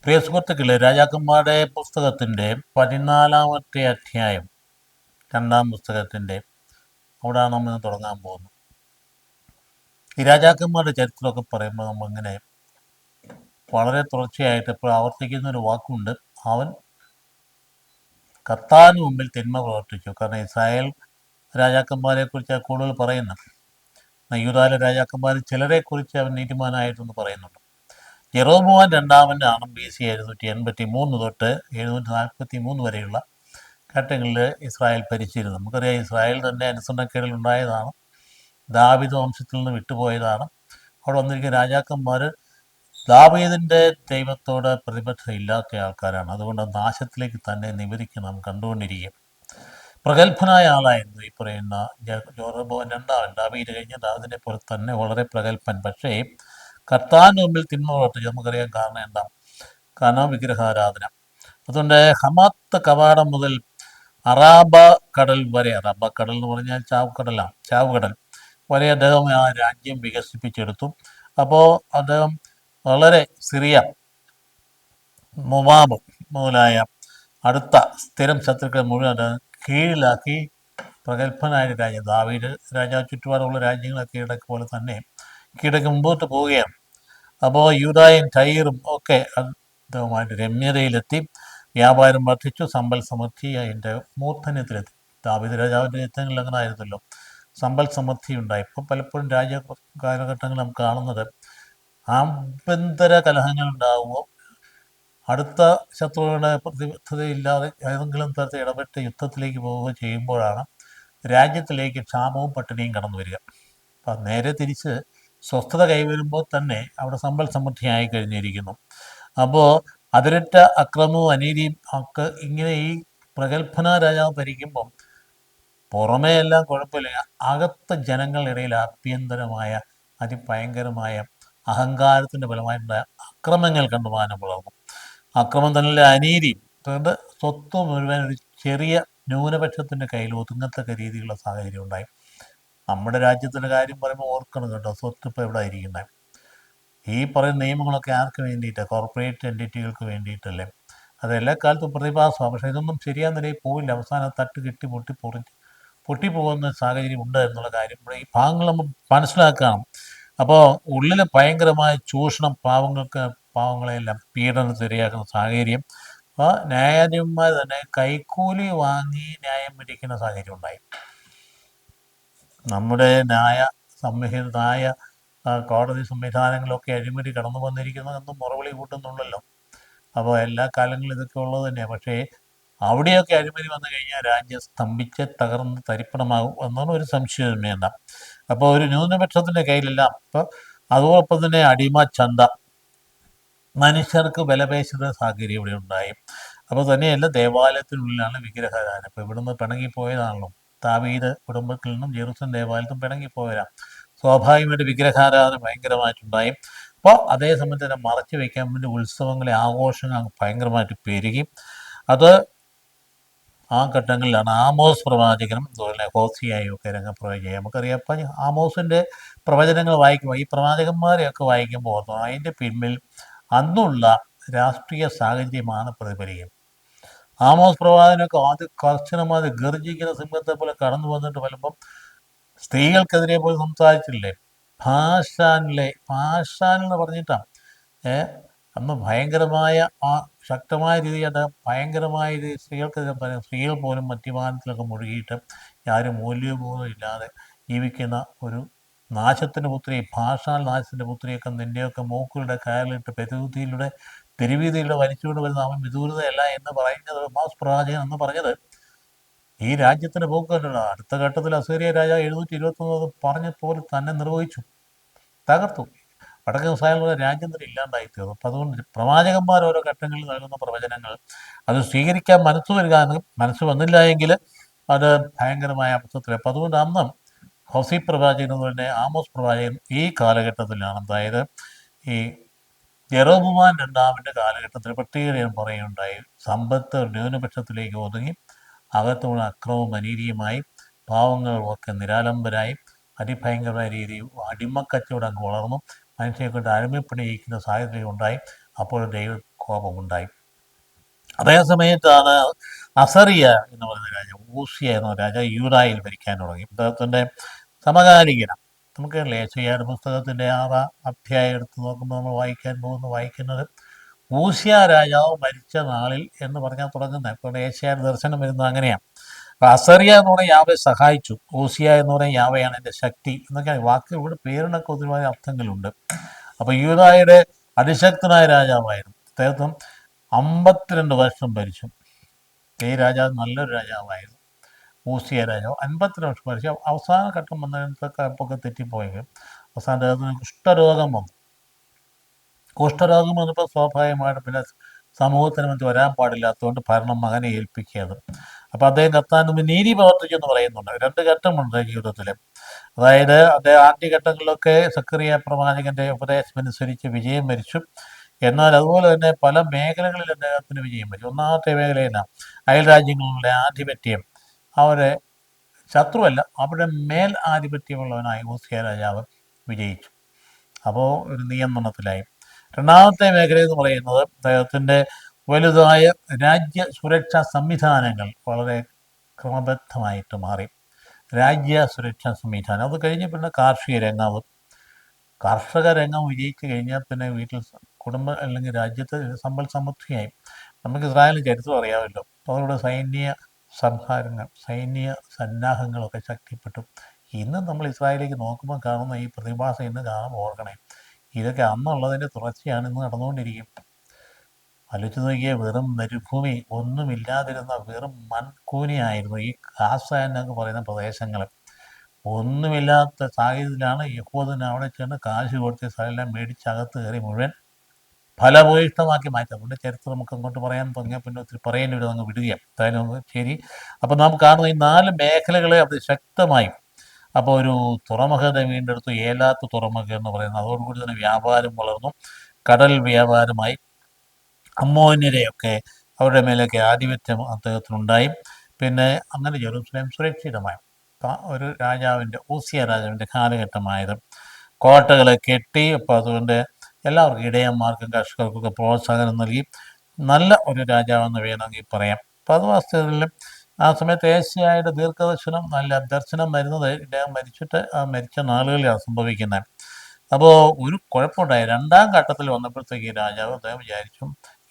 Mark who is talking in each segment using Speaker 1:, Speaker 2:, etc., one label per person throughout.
Speaker 1: പ്രിയ സുഹൃത്തുക്കളെ, രാജാക്കന്മാരുടെ പുസ്തകത്തിൻ്റെ 14-ാമത്തെ അധ്യായം, 2-ാം പുസ്തകത്തിൻ്റെ അവിടെയാണ് നമ്മൾ ഇന്ന് തുടങ്ങാൻ പോകുന്നത്. ഈ രാജാക്കന്മാരുടെ ചരിത്രമൊക്കെ പറയുമ്പോൾ നമ്മളിങ്ങനെ വളരെ തുടർച്ചയായിട്ട് ഇപ്പോൾ ആവർത്തിക്കുന്ന ഒരു വാക്കുണ്ട്. അവൻ കർത്താവിന് മുമ്പിൽ തിന്മ പ്രവർത്തിച്ചു. കാരണം ഇസ്രായേൽ രാജാക്കന്മാരെ കുറിച്ച് കൂടുതൽ പറയുന്നത്. യൂദായിലെ രാജാക്കന്മാർ ചിലരെക്കുറിച്ച് അവൻ നീതിമാനായിട്ടെന്ന് പറയുന്നുണ്ട്. യെറോബോവാം രണ്ടാമനാണ് BC 783 തൊട്ട് 743 വരെയുള്ള ഘട്ടങ്ങളിൽ ഇസ്രായേൽ ഭരിച്ചിരുന്നു. നമുക്കറിയാം, ഇസ്രായേൽ തന്നെ അനുസരണക്കേടിൽ ഉണ്ടായതാണ്. ദാവീദ് വംശത്തിൽ നിന്ന് വിട്ടുപോയതാണ്. അവിടെ വന്നിരിക്കുന്ന രാജാക്കന്മാർ ദാവീദിൻ്റെ ദൈവത്തോട് പ്രതിബദ്ധത ഇല്ലാത്ത ആൾക്കാരാണ്. അതുകൊണ്ട് നാശത്തിലേക്ക് തന്നെ നിവരിക്ക് നാം കണ്ടുകൊണ്ടിരിക്കും. പ്രഗത്ഭനായ ആളായിരുന്നു ഈ പറയുന്ന യെറോബോവാം രണ്ടാമൻ. ദാവീദ് കഴിഞ്ഞ ദാവീദിനെ പോലെ തന്നെ വളരെ പ്രഗത്ഭൻ. പക്ഷേ കർത്താവിന് മുമ്പിൽ തിന്മ പ്രവർത്തിച്ചു. നമുക്കറിയാം കാരണം എന്താ? കാരണം വിഗ്രഹാരാധന. അതുകൊണ്ട് ഹമാത്ത് കവാടം മുതൽ അറാബ കടൽ വരെ, അറാബ കടൽ എന്ന് പറഞ്ഞാൽ ചാവുകടലാണ്, ചാവുകടൽ വരെ അദ്ദേഹം ആ രാജ്യം വികസിപ്പിച്ചെടുത്തു. അപ്പോൾ അദ്ദേഹം വളരെ സിറിയ, മൊവാബ് മുതലായ അടുത്ത സ്ഥിരം ശത്രുക്കളെ മുഴുവൻ കീഴിലാക്കി പ്രഗത്ഭനായ രാജ്യം ദാവീദ് രാജാവ് ചുറ്റുപാടുള്ള രാജ്യങ്ങളൊക്കെ കീഴടക്ക് പോലെ തന്നെ കീഴടക്ക് മുമ്പോട്ട് പോവുകയാണ്. അപ്പോൾ യൂദായും ടൈറും ഒക്കെ അദ്ദേഹമായിട്ട് രമ്യതയിലെത്തി. വ്യാപാരം വർദ്ധിച്ചു, സമ്പൽ സമൃദ്ധി അതിൻ്റെ മൂർധന്യത്തിലെത്തി. ദാവീദ് രാജാവിൻ്റെ യുദ്ധങ്ങളിൽ അങ്ങനെ ആയിരുന്നല്ലോ, സമ്പൽ സമൃദ്ധി ഉണ്ടായി. ഇപ്പോൾ പലപ്പോഴും കാലഘട്ടങ്ങൾ നമുക്ക് കാണുന്നത് ആഭ്യന്തര കലഹങ്ങൾ ഉണ്ടാവുമോ, അടുത്ത ശത്രുക്കളുടെ പ്രതിബദ്ധതയില്ലാതെ ഏതെങ്കിലും തരത്തിൽ ഇടപെട്ട് യുദ്ധത്തിലേക്ക് പോവുകയോ ചെയ്യുമ്പോഴാണ് രാജ്യത്തിലേക്ക് ക്ഷാമവും പട്ടിണിയും കടന്നു വരിക. അപ്പം നേരെ തിരിച്ച് സ്വസ്ഥത കൈവരുമ്പോൾ തന്നെ അവിടെ സമ്പൽ സമൃദ്ധിയായി കഴിഞ്ഞിരിക്കുന്നു. അപ്പോൾ അതിരറ്റ അക്രമവും അനീതിയും ഒക്കെ ഇങ്ങനെ ഈ പ്രഗത്ഭന രാജാവ് ഭരിക്കുമ്പം പുറമേ എല്ലാം കുഴപ്പമില്ല, അകത്ത് ജനങ്ങളിടയിൽ ആഭ്യന്തരമായ അതിഭയങ്കരമായ അഹങ്കാരത്തിൻ്റെ ഫലമായിട്ടുണ്ടായ അക്രമങ്ങൾ കണ്ടുമാനം വളർന്നു. അക്രമം തന്നെ അനീതിയും, അതുകൊണ്ട് സ്വത്ത് മുഴുവൻ ഒരു ചെറിയ ന്യൂനപക്ഷത്തിൻ്റെ കയ്യിൽ ഒതുങ്ങത്തക്ക രീതിയിലുള്ള സാഹചര്യം ഉണ്ടായി. നമ്മുടെ രാജ്യത്തിൻ്റെ കാര്യം പറയുമ്പോൾ ഓർക്കണം കേട്ടോ, സ്വത്ത് ഇപ്പോൾ എവിടെ ഇരിക്കുന്നത്? ഈ പറയുന്ന നിയമങ്ങളൊക്കെ ആർക്ക് വേണ്ടിയിട്ടാണ്? കോർപ്പറേറ്റ് എൻറ്റിറ്റികൾക്ക് വേണ്ടിയിട്ടല്ലേ? അത് എല്ലാ കാലത്തും പ്രതിഭാസമാണ്. പക്ഷേ ഇതൊന്നും ശരിയായ നിലയിൽ പോവില്ല. അവസാനം തട്ട് കെട്ടി പൊട്ടിപ്പോകുന്ന സാഹചര്യം ഉണ്ട് എന്നുള്ള കാര്യം ഇവിടെ ഈ ഭാഗങ്ങൾ നമ്മൾ മനസ്സിലാക്കണം. അപ്പോൾ ഉള്ളിൽ ഭയങ്കരമായ ചൂഷണം, പാവങ്ങളെല്ലാം പീഡനത്തിരയാക്കുന്ന സാഹചര്യം. അപ്പോൾ ന്യായാധിപന്മാർ തന്നെ കൈക്കൂലി വാങ്ങി ന്യായം പിടിക്കുന്ന സാഹചര്യം ഉണ്ടായി. നമ്മുടെ കോടതി സംവിധാനങ്ങളൊക്കെ അഴിമതി കടന്നു വന്നിരിക്കുന്നതെന്നും മുറവിളി കൂട്ടുന്നുണ്ടല്ലോ. അപ്പോൾ എല്ലാ കാലങ്ങളിലും ഇതൊക്കെ ഉള്ളത് തന്നെയാണ്. പക്ഷേ അവിടെയൊക്കെ അഴിമതി വന്നു കഴിഞ്ഞാൽ രാജ്യം സ്തംഭിച്ച് തകർന്ന് തരിപ്പണമാകും എന്നാണ് ഒരു സംശയം വേണ്ട. അപ്പോൾ ഒരു ന്യൂനപക്ഷത്തിൻ്റെ കയ്യിലെല്ലാം ഇപ്പോൾ അതോടൊപ്പം തന്നെ അടിമ ചന്ത, മനുഷ്യർക്ക് വിലപേശുന്ന സാഹചര്യം ഇവിടെ ഉണ്ടായി. അപ്പോൾ തന്നെയല്ല, ദേവാലയത്തിനുള്ളിലാണ് വിഗ്രഹാരാധന. ഇപ്പോൾ ഇവിടുന്ന് പിണങ്ങിപ്പോയതാണല്ലോ, ദാവീദ് കുടുംബത്തിൽ നിന്നും ജെറുസലേം ദേവാലയത്തും പിണങ്ങിപ്പോയതാണ്. സ്വാഭാവികമായിട്ട് വിഗ്രഹാരാധന ഭയങ്കരമായിട്ടുണ്ടായി. അപ്പോൾ അതേ സമയത്ത് തന്നെ മറച്ചു വയ്ക്കാൻ വേണ്ടി ഉത്സവങ്ങളെ, ആഘോഷങ്ങൾ ഭയങ്കരമായിട്ട് പെരുകി. അത് ആ ഘട്ടങ്ങളിലാണ് ആമോസ് പ്രവാചകനും അതുപോലെ ഹോസിയായും ഒക്കെ രംഗപ്രവേശം. നമുക്കറിയാം, അപ്പം ആമോസിൻ്റെ പ്രവചനങ്ങൾ വായിക്കുമ്പോൾ ഈ പ്രവാചകന്മാരെയൊക്കെ വായിക്കുമ്പോൾ അതിൻ്റെ പിന്നിൽ അന്നുള്ള രാഷ്ട്രീയ സാഹചര്യമാണ് പ്രതിഫലിക്കുന്നത്. ആമോസ് പ്രവാചകനൊക്കെ ആദ്യം കർശനമായി ഗർജിക്കുന്ന സിംഹത്തെ പോലെ കടന്നു വന്നിട്ട് വരുമ്പം സ്ത്രീകൾക്കെതിരെ പോയി സംസാരിച്ചില്ലേ? ഭാഷാൻ എന്ന് പറഞ്ഞിട്ടാണ് അന്ന് ഭയങ്കരമായ ആ ശക്തമായ രീതിയിൽ ഭയങ്കരമായ രീതി സ്ത്രീകൾക്കെതിരെ പറയാം. സ്ത്രീകൾ പോലും മദ്യപാനത്തിലൊക്കെ മുഴുകിയിട്ട് ആരും മൂല്യബോധം ഇല്ലാതെ ജീവിക്കുന്ന ഒരു നാശത്തിൻ്റെ പുത്രി, നാശത്തിൻ്റെ പുത്രിയൊക്കെ നിൻ്റെയൊക്കെ മൂക്കുകളുടെ കയറിലിട്ട് തെരുവീതിയിലൂടെ വലിച്ചുകൊണ്ട് വരുന്ന അവൻ വിദൂരതയല്ല എന്ന് പറയുന്നത് ആമോസ് പ്രവാചകൻ എന്ന് പറഞ്ഞത് ഈ രാജ്യത്തിൻ്റെ പോക്ക് കണ്ടില്ല. അടുത്ത ഘട്ടത്തിൽ അസീറിയ രാജാവ് 721 പറഞ്ഞപോലെ തന്നെ നിർവഹിച്ചു, തകർത്തു. വടക്കൻ ഇസ്രായേലിലുള്ള രാജ്യം തന്നെ ഇല്ലാണ്ടായി തീർന്നു. അപ്പം അതുകൊണ്ട് പ്രവാചകന്മാർ ഓരോ ഘട്ടങ്ങളിൽ നൽകുന്ന പ്രവചനങ്ങൾ അത് സ്വീകരിക്കാൻ മനസ്സ് വന്നില്ല എങ്കിൽ അത് ഭയങ്കരമായ അബദ്ധത്തിൽ. അപ്പം അതുകൊണ്ട് അന്ന് ഹോസി പ്രവാചകൻ എന്ന് പറഞ്ഞാൽ ആമോസ് പ്രവാചകൻ ഈ കാലഘട്ടത്തിലാണ്, അതായത് ഈ യെറോബോവാം രണ്ടാമൻ്റെ കാലഘട്ടത്തിൽ പ്രത്യേകം പറയുകയുണ്ടായി. സമ്പത്ത് ന്യൂനപക്ഷത്തിലേക്ക് ഒതുങ്ങി, അകത്തുള്ള അക്രമവും അനീതിയുമായി, പാവങ്ങളൊക്കെ നിരാലംബരായി, അതിഭയങ്കരമായ രീതിയിൽ അടിമക്കച്ചവടം വളർന്നു, മനുഷ്യരെ കൊണ്ട് അടിമപ്പണി ചെയ്യിക്കുന്ന സാഹചര്യം ഉണ്ടായി. അപ്പോൾ കോപമുണ്ടായി. അതേസമയത്താണ് അസറിയ എന്ന് പറയുന്ന രാജാവ്, ഊസിയ എന്ന രാജാവ് യൂദായിൽ ഭരിക്കാൻ തുടങ്ങി. അദ്ദേഹത്തിൻ്റെ സമകാലികനാണ്. നമുക്ക് ലേശയ്യായുടെ പുസ്തകത്തിൻ്റെ 6-ാം അധ്യായം എടുത്ത് നോക്കുമ്പോൾ നമ്മൾ വായിക്കുന്നത് ഊസിയ രാജാവ് മരിച്ച നാളിൽ എന്ന് പറഞ്ഞാൽ തുടങ്ങുന്നത്. ഇപ്പോൾ ലേശയ്യായുടെ ദർശനം വരുന്നത് അങ്ങനെയാണ്. അപ്പോൾ അസറിയ എന്ന് പറഞ്ഞാൽ യാവെ സഹായിച്ചു, ഊസിയ എന്ന് പറഞ്ഞാൽ യാവയാണ് എൻ്റെ ശക്തി എന്നൊക്കെയാണ് വാക്ക്. ഇവിടെ പേരിനൊക്കെ ഒരുപാട് അർത്ഥങ്ങളുണ്ട്. അപ്പോൾ യൂദായുടെ അതിശക്തനായ രാജാവായിരുന്നു. അദ്ദേഹം 52 വർഷം ഭരിച്ചു. ഈ രാജാവ് നല്ലൊരു രാജാവായിരുന്നു. ഊസിയ രാജാവ് 52 വർഷം ഭരിച്ചു. അവസാന ഘട്ടം വന്നതിനൊക്കെ തെറ്റിപ്പോയെങ്കിലും അവസാന അദ്ദേഹത്തിന് കുഷ്ഠരോഗം വന്നു. കുഷ്ഠരോഗം വന്നപ്പോൾ സ്വാഭാവികമായിട്ട് പിന്നെ സമൂഹത്തിന് മധ്യ വരാൻ പാടില്ലാത്തതുകൊണ്ട് ഭരണം മകനെ ഏൽപ്പിക്കുകയത്. അപ്പോൾ അദ്ദേഹം കത്താൻ മുമ്പ് നീതി പ്രവർത്തിച്ചെന്ന് പറയുന്നുണ്ട്. 2 ഘട്ടമുണ്ട് ജീവിതത്തിൽ. അതായത് അദ്ദേഹം ആദ്യഘട്ടങ്ങളിലൊക്കെ സക്കറിയ പ്രവാചകൻ്റെ ഉപദേശമനുസരിച്ച് വിജയം വരിച്ചു. എന്നാൽ അതുപോലെ തന്നെ പല മേഖലകളിൽ അദ്ദേഹത്തിന് വിജയം വരിച്ചു. ഒന്നാമത്തെ മേഖലയിലാണ് അയൽ രാജ്യങ്ങളുടെ ആധിപത്യം. അവരെ ശത്രുവല്ല, അവിടെ മേൽ ആധിപത്യമുള്ളവനായി ഊസിയ രാജാവ് വിജയിച്ചു. അപ്പോൾ ഒരു നിയന്ത്രണത്തിലായി. രണ്ടാമത്തെ മേഖല എന്ന് പറയുന്നത് അദ്ദേഹത്തിൻ്റെ വലുതായ രാജ്യ സുരക്ഷാ സംവിധാനങ്ങൾ വളരെ ക്രമബദ്ധമായിട്ട് മാറി. രാജ്യ സുരക്ഷാ സംവിധാനം അത് കഴിഞ്ഞ് പിന്നെ കാർഷിക രംഗം. കർഷക രംഗം വിജയിച്ചു കഴിഞ്ഞാൽ പിന്നെ വീട്ടിൽ കുടുംബം അല്ലെങ്കിൽ രാജ്യത്ത് സമ്പൽ സമൃദ്ധിയായി. നമുക്ക് ഇസ്രായേലിന് ചരിത്രം അറിയാമല്ലോ. അവരുടെ സൈന്യ സംഹാരങ്ങൾ, സൈന്യ സന്നാഹങ്ങളൊക്കെ ശക്തിപ്പെട്ടു. ഇന്ന് നമ്മൾ ഇസ്രായേലിലേക്ക് നോക്കുമ്പോൾ കാണുന്ന ഈ പ്രതിഭാസം ഇന്ന് കാണുമ്പോൾ ഓർക്കണേ, ഇതൊക്കെ അന്നുള്ളതിൻ്റെ തുടർച്ചയാണ് ഇന്ന് നടന്നുകൊണ്ടിരിക്കും. ആലോചിച്ച് നോക്കിയ വെറും മരുഭൂമി, ഒന്നുമില്ലാതിരുന്ന വെറും മൺകൂനിയായിരുന്നു ഈ ഗാസ എന്നൊക്കെ പറയുന്ന പ്രദേശങ്ങൾ. ഒന്നുമില്ലാത്ത സാഹചര്യത്തിലാണ് യഹൂദന് അവിടെ ചെന്ന് കാശ് കൊടുത്ത് സ്ഥലമെല്ലാം മേടിച്ചകത്ത് കയറി മുഴുവൻ ഫലഭൂയിഷ്ടമാക്കി മാറ്റും. അതുകൊണ്ട് ചരിത്രം നമുക്ക് അങ്ങോട്ട് പറയാൻ തുടങ്ങിയാൽ പിന്നെ ഒത്തിരി പറയേണ്ടി വരും, അങ്ങ് വിടുകയാണ്. എന്തായാലും ശരി. അപ്പോൾ നാം കാണുന്ന ഈ 4 മേഖലകളെ അത് ശക്തമായി. അപ്പോൾ ഒരു തുറമുഖത്തെ വീണ്ടെടുത്തു, ഏലാത്ത് തുറമുഖം എന്ന് പറയുന്നത്. അതോടുകൂടി തന്നെ വ്യാപാരം വളർന്നു, കടൽ വ്യാപാരമായി. അമ്മോന്യരെയൊക്കെ അവരുടെ മേലൊക്കെ ആധിപത്യം അദ്ദേഹത്തിനുണ്ടായി. പിന്നെ അങ്ങനെ ജെറൂസലേം സുരക്ഷിതമായി. ഒരു രാജാവിൻ്റെ, ഊസിയ രാജാവിൻ്റെ കാലഘട്ടമായത്. കോട്ടകൾ കെട്ടി. അപ്പോൾ അതുകൊണ്ട് എല്ലാവർക്കും, ഇടയന്മാർക്കും കർഷകർക്കൊക്കെ പ്രോത്സാഹനം നൽകി. നല്ല ഒരു രാജാവെന്ന് വേണമെങ്കിൽ പറയാം. അപ്പോൾ അത് വാസ്തവത്തിൽ ആ സമയത്ത് ഏശയ്യായുടെ ദീർഘദർശനം, നല്ല ദർശനം വരുന്നത് ഇദ്ദേഹം മരിച്ച നാളുകളിലാണ് സംഭവിക്കുന്നത്. അപ്പോൾ ഒരു കുഴപ്പമുണ്ടായി. 2-ാം ഘട്ടത്തിൽ വന്നപ്പോഴത്തേക്ക് രാജാവ് അദ്ദേഹം വിചാരിച്ചു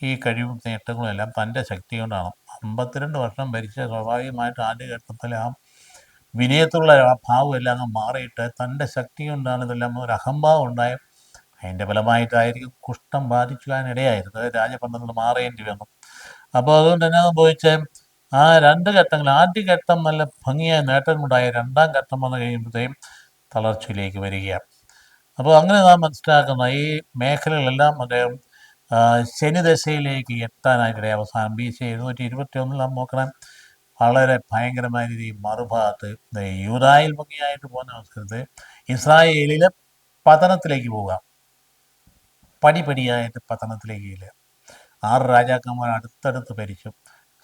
Speaker 1: ഈ കഴിവും നേട്ടങ്ങളും എല്ലാം തൻ്റെ ശക്തി കൊണ്ടാണ്. 52 വർഷം ഭരിച്ച സ്വാഭാവികമായിട്ട് ആദ്യഘട്ടത്തിൽ ആ വിനയത്തുള്ള ആ ഭാവം എല്ലാം അങ്ങ് മാറിയിട്ട് തൻ്റെ ശക്തി കൊണ്ടാണ് ഇതെല്ലാം ഒരു അഹംഭാവം ഉണ്ടായ. അതിൻ്റെ ഫലമായിട്ടായിരിക്കും കുഷ്ഠം ബാധിക്കാനിടയായിരുന്നു. രാജഭരണത്തിൽ മാറേണ്ടി വന്നു. അപ്പോൾ അതുകൊണ്ട് തന്നെ സംഭവിച്ച ആ 2 ഘട്ടങ്ങൾ, ആദ്യഘട്ടം നല്ല ഭംഗിയായ നേട്ടമുണ്ടായ, 2-ാം ഘട്ടം വന്നു കഴിയുമ്പോഴത്തേക്കും തളർച്ചയിലേക്ക് വരികയാണ്. അപ്പോൾ അങ്ങനെ നാം മനസ്സിലാക്കുന്ന ഈ മേഖലകളെല്ലാം അദ്ദേഹം ശനിദശയിലേക്ക് എത്താനായിട്ട് അവസാനം BC 721 നാം നോക്കണം. വളരെ ഭയങ്കരമായ രീതിയിൽ മറുഭാഗത്ത് യൂദായിൽ ഭംഗിയായിട്ട് പോകുന്ന അവസരത്ത് ഇസ്രായേലിൽ പതനത്തിലേക്ക് പോവുക. പടിപടിയായിട്ട് പതനത്തിലേക്ക് ഇല്ല. 6 രാജാക്കന്മാർ അടുത്തടുത്ത് ഭരിച്ചു.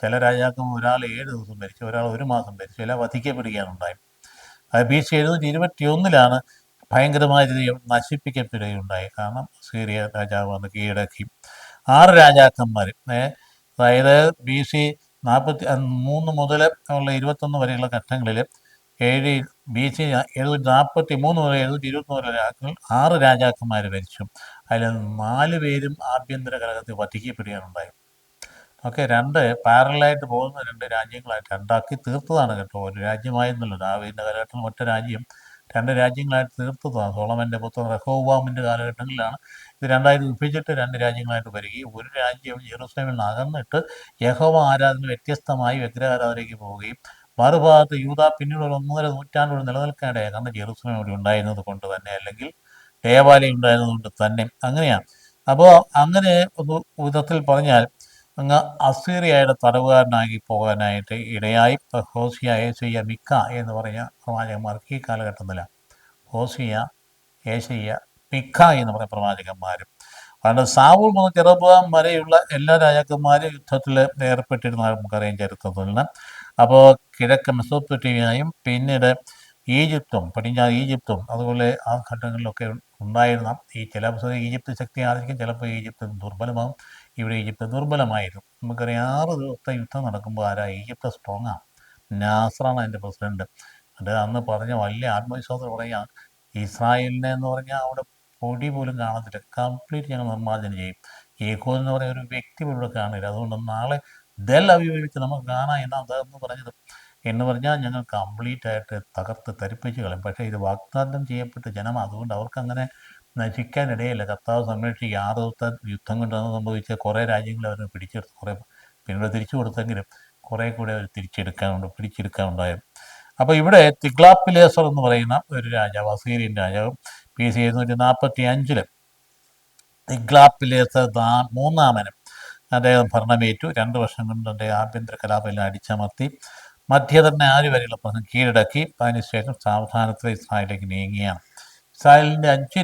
Speaker 1: ചില രാജാക്കന്മാർ ഒരാൾ 7 ദിവസം ഭരിച്ചു, ഒരാൾ 1 മാസം ഭരിച്ചു, ചില വധിക്കപ്പെടുകയാണുണ്ടായി. അത് BC 721 ഭയങ്കരമായ രീതിയിൽ നശിപ്പിക്കപ്പെടുകയുണ്ടായി. കാരണം സീറിയ രാജാവ് വന്ന് കീഴടക്കി. 6 രാജാക്കന്മാർ, അതായത് BC 43 മുതൽ ഉള്ള 21 വരെയുള്ള ഘട്ടങ്ങളിൽ BC 743 മുതൽ 721 വരെ 6 രാജാക്കന്മാർ ഭരിച്ചു. അതിൽ 4 പേരും ആഭ്യന്തര കലഹത്തിൽ വധിക്കപ്പെടുകയാണുണ്ടായി. ഓക്കെ, 2 പാരലായിട്ട് പോകുന്ന 2 രാജ്യങ്ങളായിട്ട് 2ആക്കി തീർത്തതാണ് കേട്ടോ. ഒരു രാജ്യമായിരുന്നല്ലോ ദാവീദിൻ്റെ കാലഘട്ടത്തിൽ. ഒറ്റ രാജ്യം 2 രാജ്യങ്ങളായിട്ട് തീർത്തതാണ്. സോളമൻ്റെ പുത്രൻ റഹോബോവാമിൻ്റെ കാലഘട്ടങ്ങളിലാണ് ഇത് 2ആയി വിഭജിച്ചിട്ട് 2 രാജ്യങ്ങളായിട്ട് വരികയും ഒരു രാജ്യം ജെറൂസലേമിൽ നിന്ന് അകന്നിട്ട് യഹോവ ആരാധന വ്യത്യസ്തമായി വിഗ്രഹാരാധനയ്ക്ക് പോവുകയും മറുഭാഗത്ത് യൂദ പിന്നീട് ഒരു 1.5 നൂറ്റാണ്ടോട് നിലനിൽക്കാനിടയായി. കാരണം ജെറൂസലേം അവിടെ ഉണ്ടായിരുന്നത് കൊണ്ട് തന്നെ, അല്ലെങ്കിൽ ദേവാലയം ഉണ്ടായിരുന്നത് കൊണ്ട് തന്നെ. അങ്ങനെയാണ്. അപ്പോൾ അങ്ങനെ ഒരു വിധത്തിൽ പറഞ്ഞാൽ അങ്ങ് അസീറിയയുടെ തടവുകാരനാക്കി പോകാനായിട്ട് ഇടയായി. ഹോസിയ, ഏശയ്യ, മിക്ക എന്ന് പറഞ്ഞ പ്രവാചകന്മാർക്ക് ഈ കാലഘട്ടത്തിലാണ്. ഹോസിയ, ഏശയ്യ, മിക്ക എന്ന് പറഞ്ഞ പ്രവാചകന്മാരും. അതുകൊണ്ട് സാവൂൾ മുതൽ ജെറൊബോവാം വരെയുള്ള എല്ലാ രാജാക്കന്മാരും യുദ്ധത്തിൽ ഏർപ്പെട്ടിരുന്ന നമുക്കറിയാം ചരിത്രത്തിൽ നിന്ന്. അപ്പോൾ കിഴക്ക് മെസോപ്പൊട്ടേമിയയും പിന്നീട് ഈജിപ്തും, പടിഞ്ഞാറ് ഈജിപ്തും അതുപോലെ ആ ഘട്ടങ്ങളിലൊക്കെ ഉണ്ടായിരുന്ന ഈ ചില ഈജിപ്ത് ശക്തി ആയിരിക്കും, ചിലപ്പോൾ ഈജിപ്ത് ദുർബലമാകും. ഇവിടെ ഈജിപ്ത് ദുർബലമായിരുന്നു. നമുക്കറിയാം 6 ദിവസത്തെ യുദ്ധം നടക്കുമ്പോൾ ആരാ ഈജിപ്ത് സ്ട്രോങ്ങാണ്. നാസറാണ് അതിൻ്റെ പ്രസിഡന്റ്. അത് അന്ന് പറഞ്ഞ വലിയ ആത്മവിശ്വാസം പറയാ, ഇസ്രായേലിനെ എന്ന് പറഞ്ഞാൽ അവിടെ പൊടി പോലും കാണത്തില്ല, കംപ്ലീറ്റ് ഞങ്ങൾ നിർമ്മാർജ്ജനം ചെയ്യും. യേഹൂദ് എന്ന് പറയുന്ന ഒരു വ്യക്തി പോലും ഇവിടെ കാണില്ല. അതുകൊണ്ട് നാളെ ദൽ അവീവ് വെച്ച് നമുക്ക് കാണാം എന്നാണ് അദ്ദേഹം പറഞ്ഞത്. എന്ന് പറഞ്ഞാൽ ഞങ്ങൾ കംപ്ലീറ്റ് ആയിട്ട് തകർത്ത് തരിപ്പിച്ച് കളയും. പക്ഷേ ഇത് വാഗ്ദാനം ചെയ്യപ്പെട്ട ജനം, അതുകൊണ്ട് അവർക്കങ്ങനെ നശിക്കാനിടയില്ല. കർത്താവ് സംരക്ഷിക്കുക. 6 ദിവസത്തെ യുദ്ധം കൊണ്ടാണ് സംഭവിച്ച കുറേ രാജ്യങ്ങൾ അവർ പിടിച്ചെടുത്തു. കുറേ പിന്നീട് തിരിച്ചു കൊടുത്തെങ്കിലും കുറേ കൂടെ അവർ പിടിച്ചെടുക്കാനുണ്ടായിരുന്നു. അപ്പോൾ ഇവിടെ തിഗ്ലാപ്പിലേസർ എന്ന് പറയുന്ന ഒരു രാജാവ്, അസീരിയൻ രാജാവ്, BC 745 തിഗ്ലാപ്പിലേസർ മൂന്നാമനും അദ്ദേഹം ഭരണമേറ്റു. 2 വർഷം കൊണ്ട് അദ്ദേഹം ആഭ്യന്തര കലാപെല്ലാം അടിച്ചമർത്തി മധ്യധരനെ 6 വരെയുള്ള പ്രശ്നം കീഴടക്കി. അതിനുശേഷം സാവധാനത്തിൽ ഇസ്രായേലിലേക്ക് നീങ്ങിയാണ്. ഇസ്രായേലിൻ്റെ 5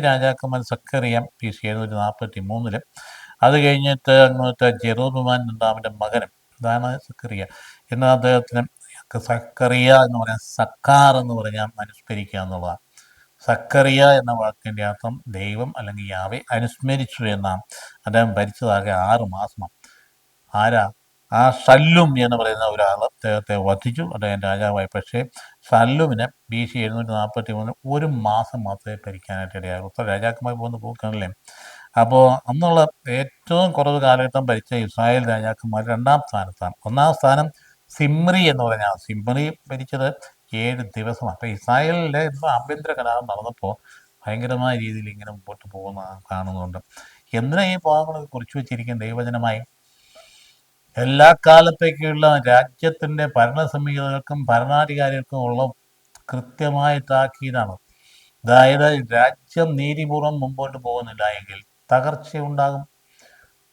Speaker 1: രാജാക്കന്മാർ സക്കറിയ BC 743. അത് കഴിഞ്ഞിട്ട് അങ്ങോട്ട് ജെറോബിമാൻ രണ്ടാമൻ്റെ മകനും, ഇതാണ് സക്കറിയ. എന്നാൽ അദ്ദേഹത്തിന് സക്കറിയ എന്ന് പറയാൻ സക്കാർ എന്ന് പറഞ്ഞാൽ അനുസ്മരിക്കുക എന്നുള്ളതാണ്. സക്കറിയ എന്ന വാക്കിൻ്റെ അർത്ഥം ദൈവം അല്ലെങ്കിൽ യാവെ അനുസ്മരിച്ചു എന്നാണ്. അദ്ദേഹം ഭരിച്ചതാകെ 6 മാസമാണ്. ആരാ? ആ ഷല്ലും എന്ന് പറയുന്ന ഒരാൾ അദ്ദേഹത്തെ വധിച്ചു, അദ്ദേഹം രാജാവായി. പക്ഷേ ഷല്ലുമിന് BC 743 1 മാസം മാത്രമേ ഭരിക്കാനായിട്ട് ഇടയാകും. ഉത്തര രാജാക്കന്മാർ പോകുന്ന പോക്കാണല്ലേ. അപ്പോൾ അന്നുള്ള ഏറ്റവും കുറവ് കാലഘട്ടം ഭരിച്ച ഇസ്രായേൽ രാജാക്കന്മാർ 2ാം സ്ഥാനത്താണ്. 1ാം സ്ഥാനം സിമ്രി എന്ന് പറഞ്ഞാൽ, സിമ്രി ഭരിച്ചത് 7 ദിവസമാണ്. അപ്പോൾ ഇസ്രായേലിലെ ഇപ്പോൾ ആഭ്യന്തര കലാപം നടന്നപ്പോൾ ഭയങ്കരമായ രീതിയിൽ ഇങ്ങനെ മുമ്പോട്ട് പോകുന്ന കാണുന്നുണ്ട്. എന്തിനാ ഈ ഭാഗങ്ങളൊക്കെ കുറിച്ച് വെച്ചിരിക്കുന്ന ദൈവവചനമായി? എല്ലാ കാലത്തേക്കുള്ള രാജ്യത്തിൻ്റെ ഭരണസംഹിതകൾക്കും ഭരണാധികാരികൾക്കും ഉള്ള കൃത്യമായ താക്കീതാണ്. അതായത് രാജ്യം നീതിപൂർവ്വം മുമ്പോട്ട് പോകുന്നില്ല എങ്കിൽ തകർച്ചയുണ്ടാകും.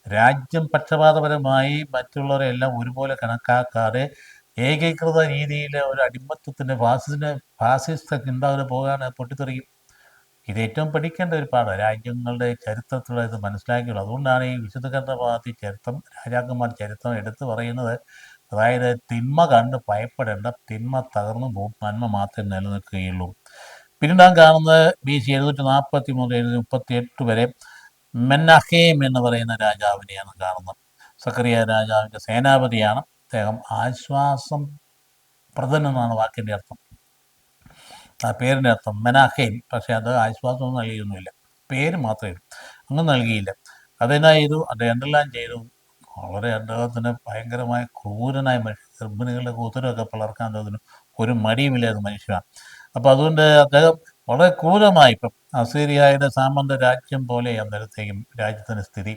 Speaker 1: രാജ്യം പക്ഷപാതപരമായി മറ്റുള്ളവരെല്ലാം ഒരുപോലെ കണക്കാക്കാതെ ഏകീകൃത രീതിയിൽ ഒരു അടിമത്തത്തിൻ്റെ ഫാസിസ്റ്റ് ചിന്താഗതി പോകാൻ പൊട്ടിത്തെറിയും. ഇത് ഏറ്റവും പഠിക്കേണ്ട ഒരു പാഠം. രാജ്യങ്ങളുടെ ചരിത്രത്തിലുള്ള ഇത് മനസ്സിലാക്കിയുള്ളൂ. അതുകൊണ്ടാണ് ഈ വിശുദ്ധ ഗ്രന്ഥഭാഗത്തിൽ ചരിത്രം, രാജാക്കന്മാർ ചരിത്രം എടുത്തു പറയുന്നത്. അതായത് തിന്മ കണ്ട് ഭയപ്പെടേണ്ട, തിന്മ തകർന്നു പോകും, നന്മ മാത്രമേ നിലനിൽക്കുകയുള്ളൂ. പിന്നെ നാം കാണുന്നത് BC 743 38 വരെ മെനഹേം എന്ന് പറയുന്ന രാജാവിനെയാണ് കാണുന്നത്. സക്കറിയ രാജാവിൻ്റെ സേനാപതിയാണ്. അദ്ദേഹം ആശ്വാസം പ്രദൻ എന്നാണ് വാക്കിൻ്റെ അർത്ഥം, ആ പേരിൻ്റെ അർത്ഥം മെനാഹേം. പക്ഷേ അത് ആശ്വാസമൊന്നും നൽകിയൊന്നുമില്ല, പേര് മാത്രമേ അങ്ങ് നൽകിയില്ല. അതെന്നാ ചെയ്തു? അത് എന്തെല്ലാം ചെയ്തു? വളരെ അദ്ദേഹത്തിന് ഭയങ്കരമായ ക്രൂരനായ മനുഷ്യൻ, ഗർഭിണികളുടെ കൂത്തരമൊക്കെ പിളർക്കാൻ അദ്ദേഹത്തിന് ഒരു മടിയുമില്ലാത്ത മനുഷ്യനാണ്. അപ്പോൾ അതുകൊണ്ട് അദ്ദേഹം വളരെ ക്രൂരമായി, ഇപ്പം അസീരിയയുടെ സാമന്ത രാജ്യം പോലെ അന്നേരത്തേക്കും രാജ്യത്തിൻ്റെ സ്ഥിതി.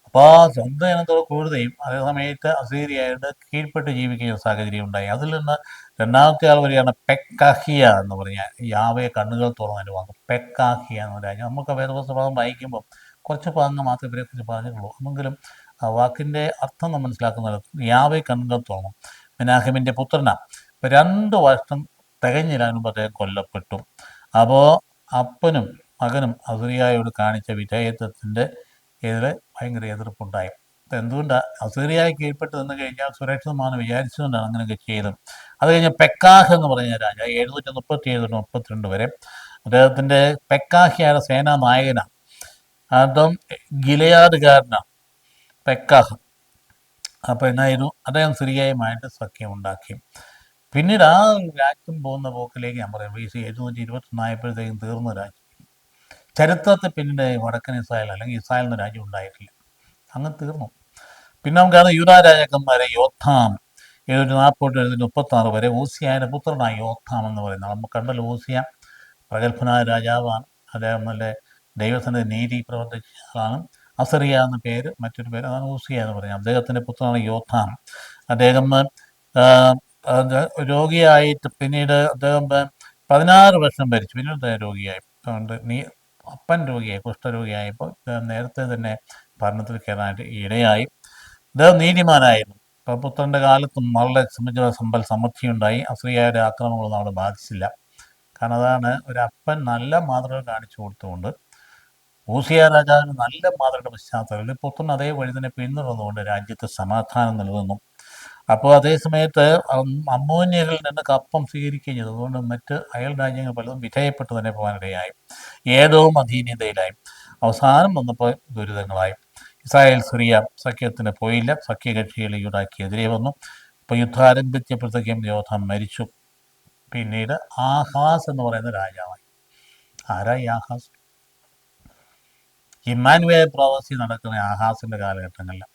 Speaker 1: അപ്പോൾ ആ സ്വന്തം ഇനത്തോട് ക്രൂരതയും അതേ സമയത്ത് അസീരിയയുടെ കീഴ്പ്പെട്ട് ജീവിക്കുന്ന സാഹചര്യം ഉണ്ടായി. അതിൽ നിന്ന് 2ാമത്തെ ആൾ വരികയാണ് പെക്കാഹിയ എന്ന് പറഞ്ഞാൽ യാവെ കണ്ണുകൾ തുറന്നതിൻ്റെ വാക്ക്. പെക്കാഹിയ എന്ന രാജ്യം നമുക്ക് വേദപുസ്തകം വായിക്കുമ്പോൾ കുറച്ച് ഭാഗങ്ങൾ മാത്രമേ ഇവരെക്കുറിച്ച് പറഞ്ഞിട്ടുള്ളൂ. എങ്കിലും ആ വാക്കിൻ്റെ അർത്ഥം നമ്മൾ മനസ്സിലാക്കുന്നത് യാവെ കണ്ണുകൾ തുറന്നു. മെനാഹേമിൻ്റെ പുത്രനാണ്. ഇപ്പോൾ 2 വർഷം തികഞ്ഞില്ലാനും മുമ്പ് അദ്ദേഹം കൊല്ലപ്പെട്ടു. അപ്പോൾ അപ്പനും മകനും അസീറിയയോട് കാണിച്ച വിധേയത്വത്തിൻ്റെ ഇതിൽ ഭയങ്കര എതിർപ്പുണ്ടായി. എന്തുകൊണ്ടാണ്? അസീറിയയെ കീഴ്പ്പെട്ട് നിന്ന് കഴിഞ്ഞാൽ സുരക്ഷിതമാണെന്ന് വിചാരിച്ചുകൊണ്ടാണ് അങ്ങനെയൊക്കെ ചെയ്തത്. അത് കഴിഞ്ഞ് പെക്കാഹ് എന്ന് പറഞ്ഞ രാജാവ് 737-32 വരെ അദ്ദേഹത്തിൻ്റെ പെക്കാഹിയുടെ സേനാ നായകനാണ്. അതും ഗിലെയാദുകാരനാണ് പെക്കാഹ്. അപ്പോൾ എന്നായിരുന്നു? അദ്ദേഹം സിറിയയുമായിട്ട് സഖ്യമുണ്ടാക്കി. പിന്നീട് ആ രാജ്യം പോകുന്ന പോക്കിലേക്ക് ഞാൻ പറയാം. BC 721 ആയപ്പോഴത്തേക്കും തീർന്ന രാജ്യം. ചരിത്രത്തിൽ പിന്നീട് വടക്കൻ ഇസ്രായേൽ അല്ലെങ്കിൽ ഇസ്രായേൽ എന്ന രാജ്യം ഉണ്ടായിട്ടില്ല, അങ്ങ് തീർന്നു. പിന്നെ നമുക്കത് യൂദാ രാജാക്കന്മാരെ യോദ്ധാം 740-736 വരെ ഊസിയായുടെ പുത്രനായ യോദ്ധാം എന്ന് പറയുന്നത് നമുക്ക് കണ്ടല്ലോ. ഊസിയ പ്രഗത്ഭനായ രാജാവാണ്. അദ്ദേഹം നല്ല ദൈവത്തിൻ്റെ നീതി പ്രവർത്തിച്ച ആളാണ്. അസറിയ എന്ന പേര്, മറ്റൊരു പേര്, അതാണ് ഊസിയ എന്ന് പറയുന്നത്. അദ്ദേഹത്തിൻ്റെ പുത്രനാണ് യോദ്ധാം. അദ്ദേഹം രോഗിയായിട്ട് പിന്നീട് അദ്ദേഹം 16 വർഷം ഭരിച്ചു. പിന്നീട് രോഗിയായി. അതുകൊണ്ട് അപ്പൻ രോഗിയായി, കുഷ്ഠരോഗിയായപ്പോൾ നേരത്തെ തന്നെ ഭരണത്തിൽ കയറാനായിട്ട് ഇടയായി. അദ്ദേഹം നീതിമാനായിരുന്നു. അപ്പോൾ പുത്രൻ്റെ കാലത്തും വളരെ സമ്പൽ സമൃദ്ധിയുണ്ടായി. അസീറിയയുടെ ആക്രമണങ്ങളൊന്നും അവിടെ ബാധിച്ചില്ല. കാരണം അതാണ് ഒരു അപ്പൻ നല്ല മാതൃക കാണിച്ചു കൊടുത്തുകൊണ്ട് ഊസിയ രാജാവിന് നല്ല മാതൃകയുടെ പശ്ചാത്തലത്തിൽ പുത്രൻ അതേ വഴി തന്നെ പിന്തുടർന്നുകൊണ്ട് രാജ്യത്ത് സമാധാനം നിലനിന്നു. അപ്പോൾ അതേ സമയത്ത് അമ്മോന്യകളിൽ നിന്ന് കപ്പം സ്വീകരിക്കുകയും ചെയ്തു. അതുകൊണ്ട് മറ്റ് അയൽ രാജ്യങ്ങൾ പലതും വിധേയപ്പെട്ട് തന്നെ പോകാനിടയായി. ഏതോം അധീനതയിലായി. അവസാനം വന്നപ്പോൾ ദുരിതങ്ങളായി. ഇസ്രായേൽ സിറിയ സഖ്യത്തിന് പോയില്ല. സഖ്യകക്ഷികൾ യൂദായ്ക്കെതിരെ വന്നു. അപ്പോൾ യുദ്ധം ആരംഭിച്ചപ്പോഴത്തേക്കും യോദ്ധാം മരിച്ചു. പിന്നീട് ആഹാസ് എന്ന് പറയുന്ന രാജാവായി. ആരായി ആഹാസ്? ഇമ്മാനുവേൽ പ്രവാസി നടക്കുന്ന ആഹാസിൻ്റെ കാലഘട്ടങ്ങളിൽ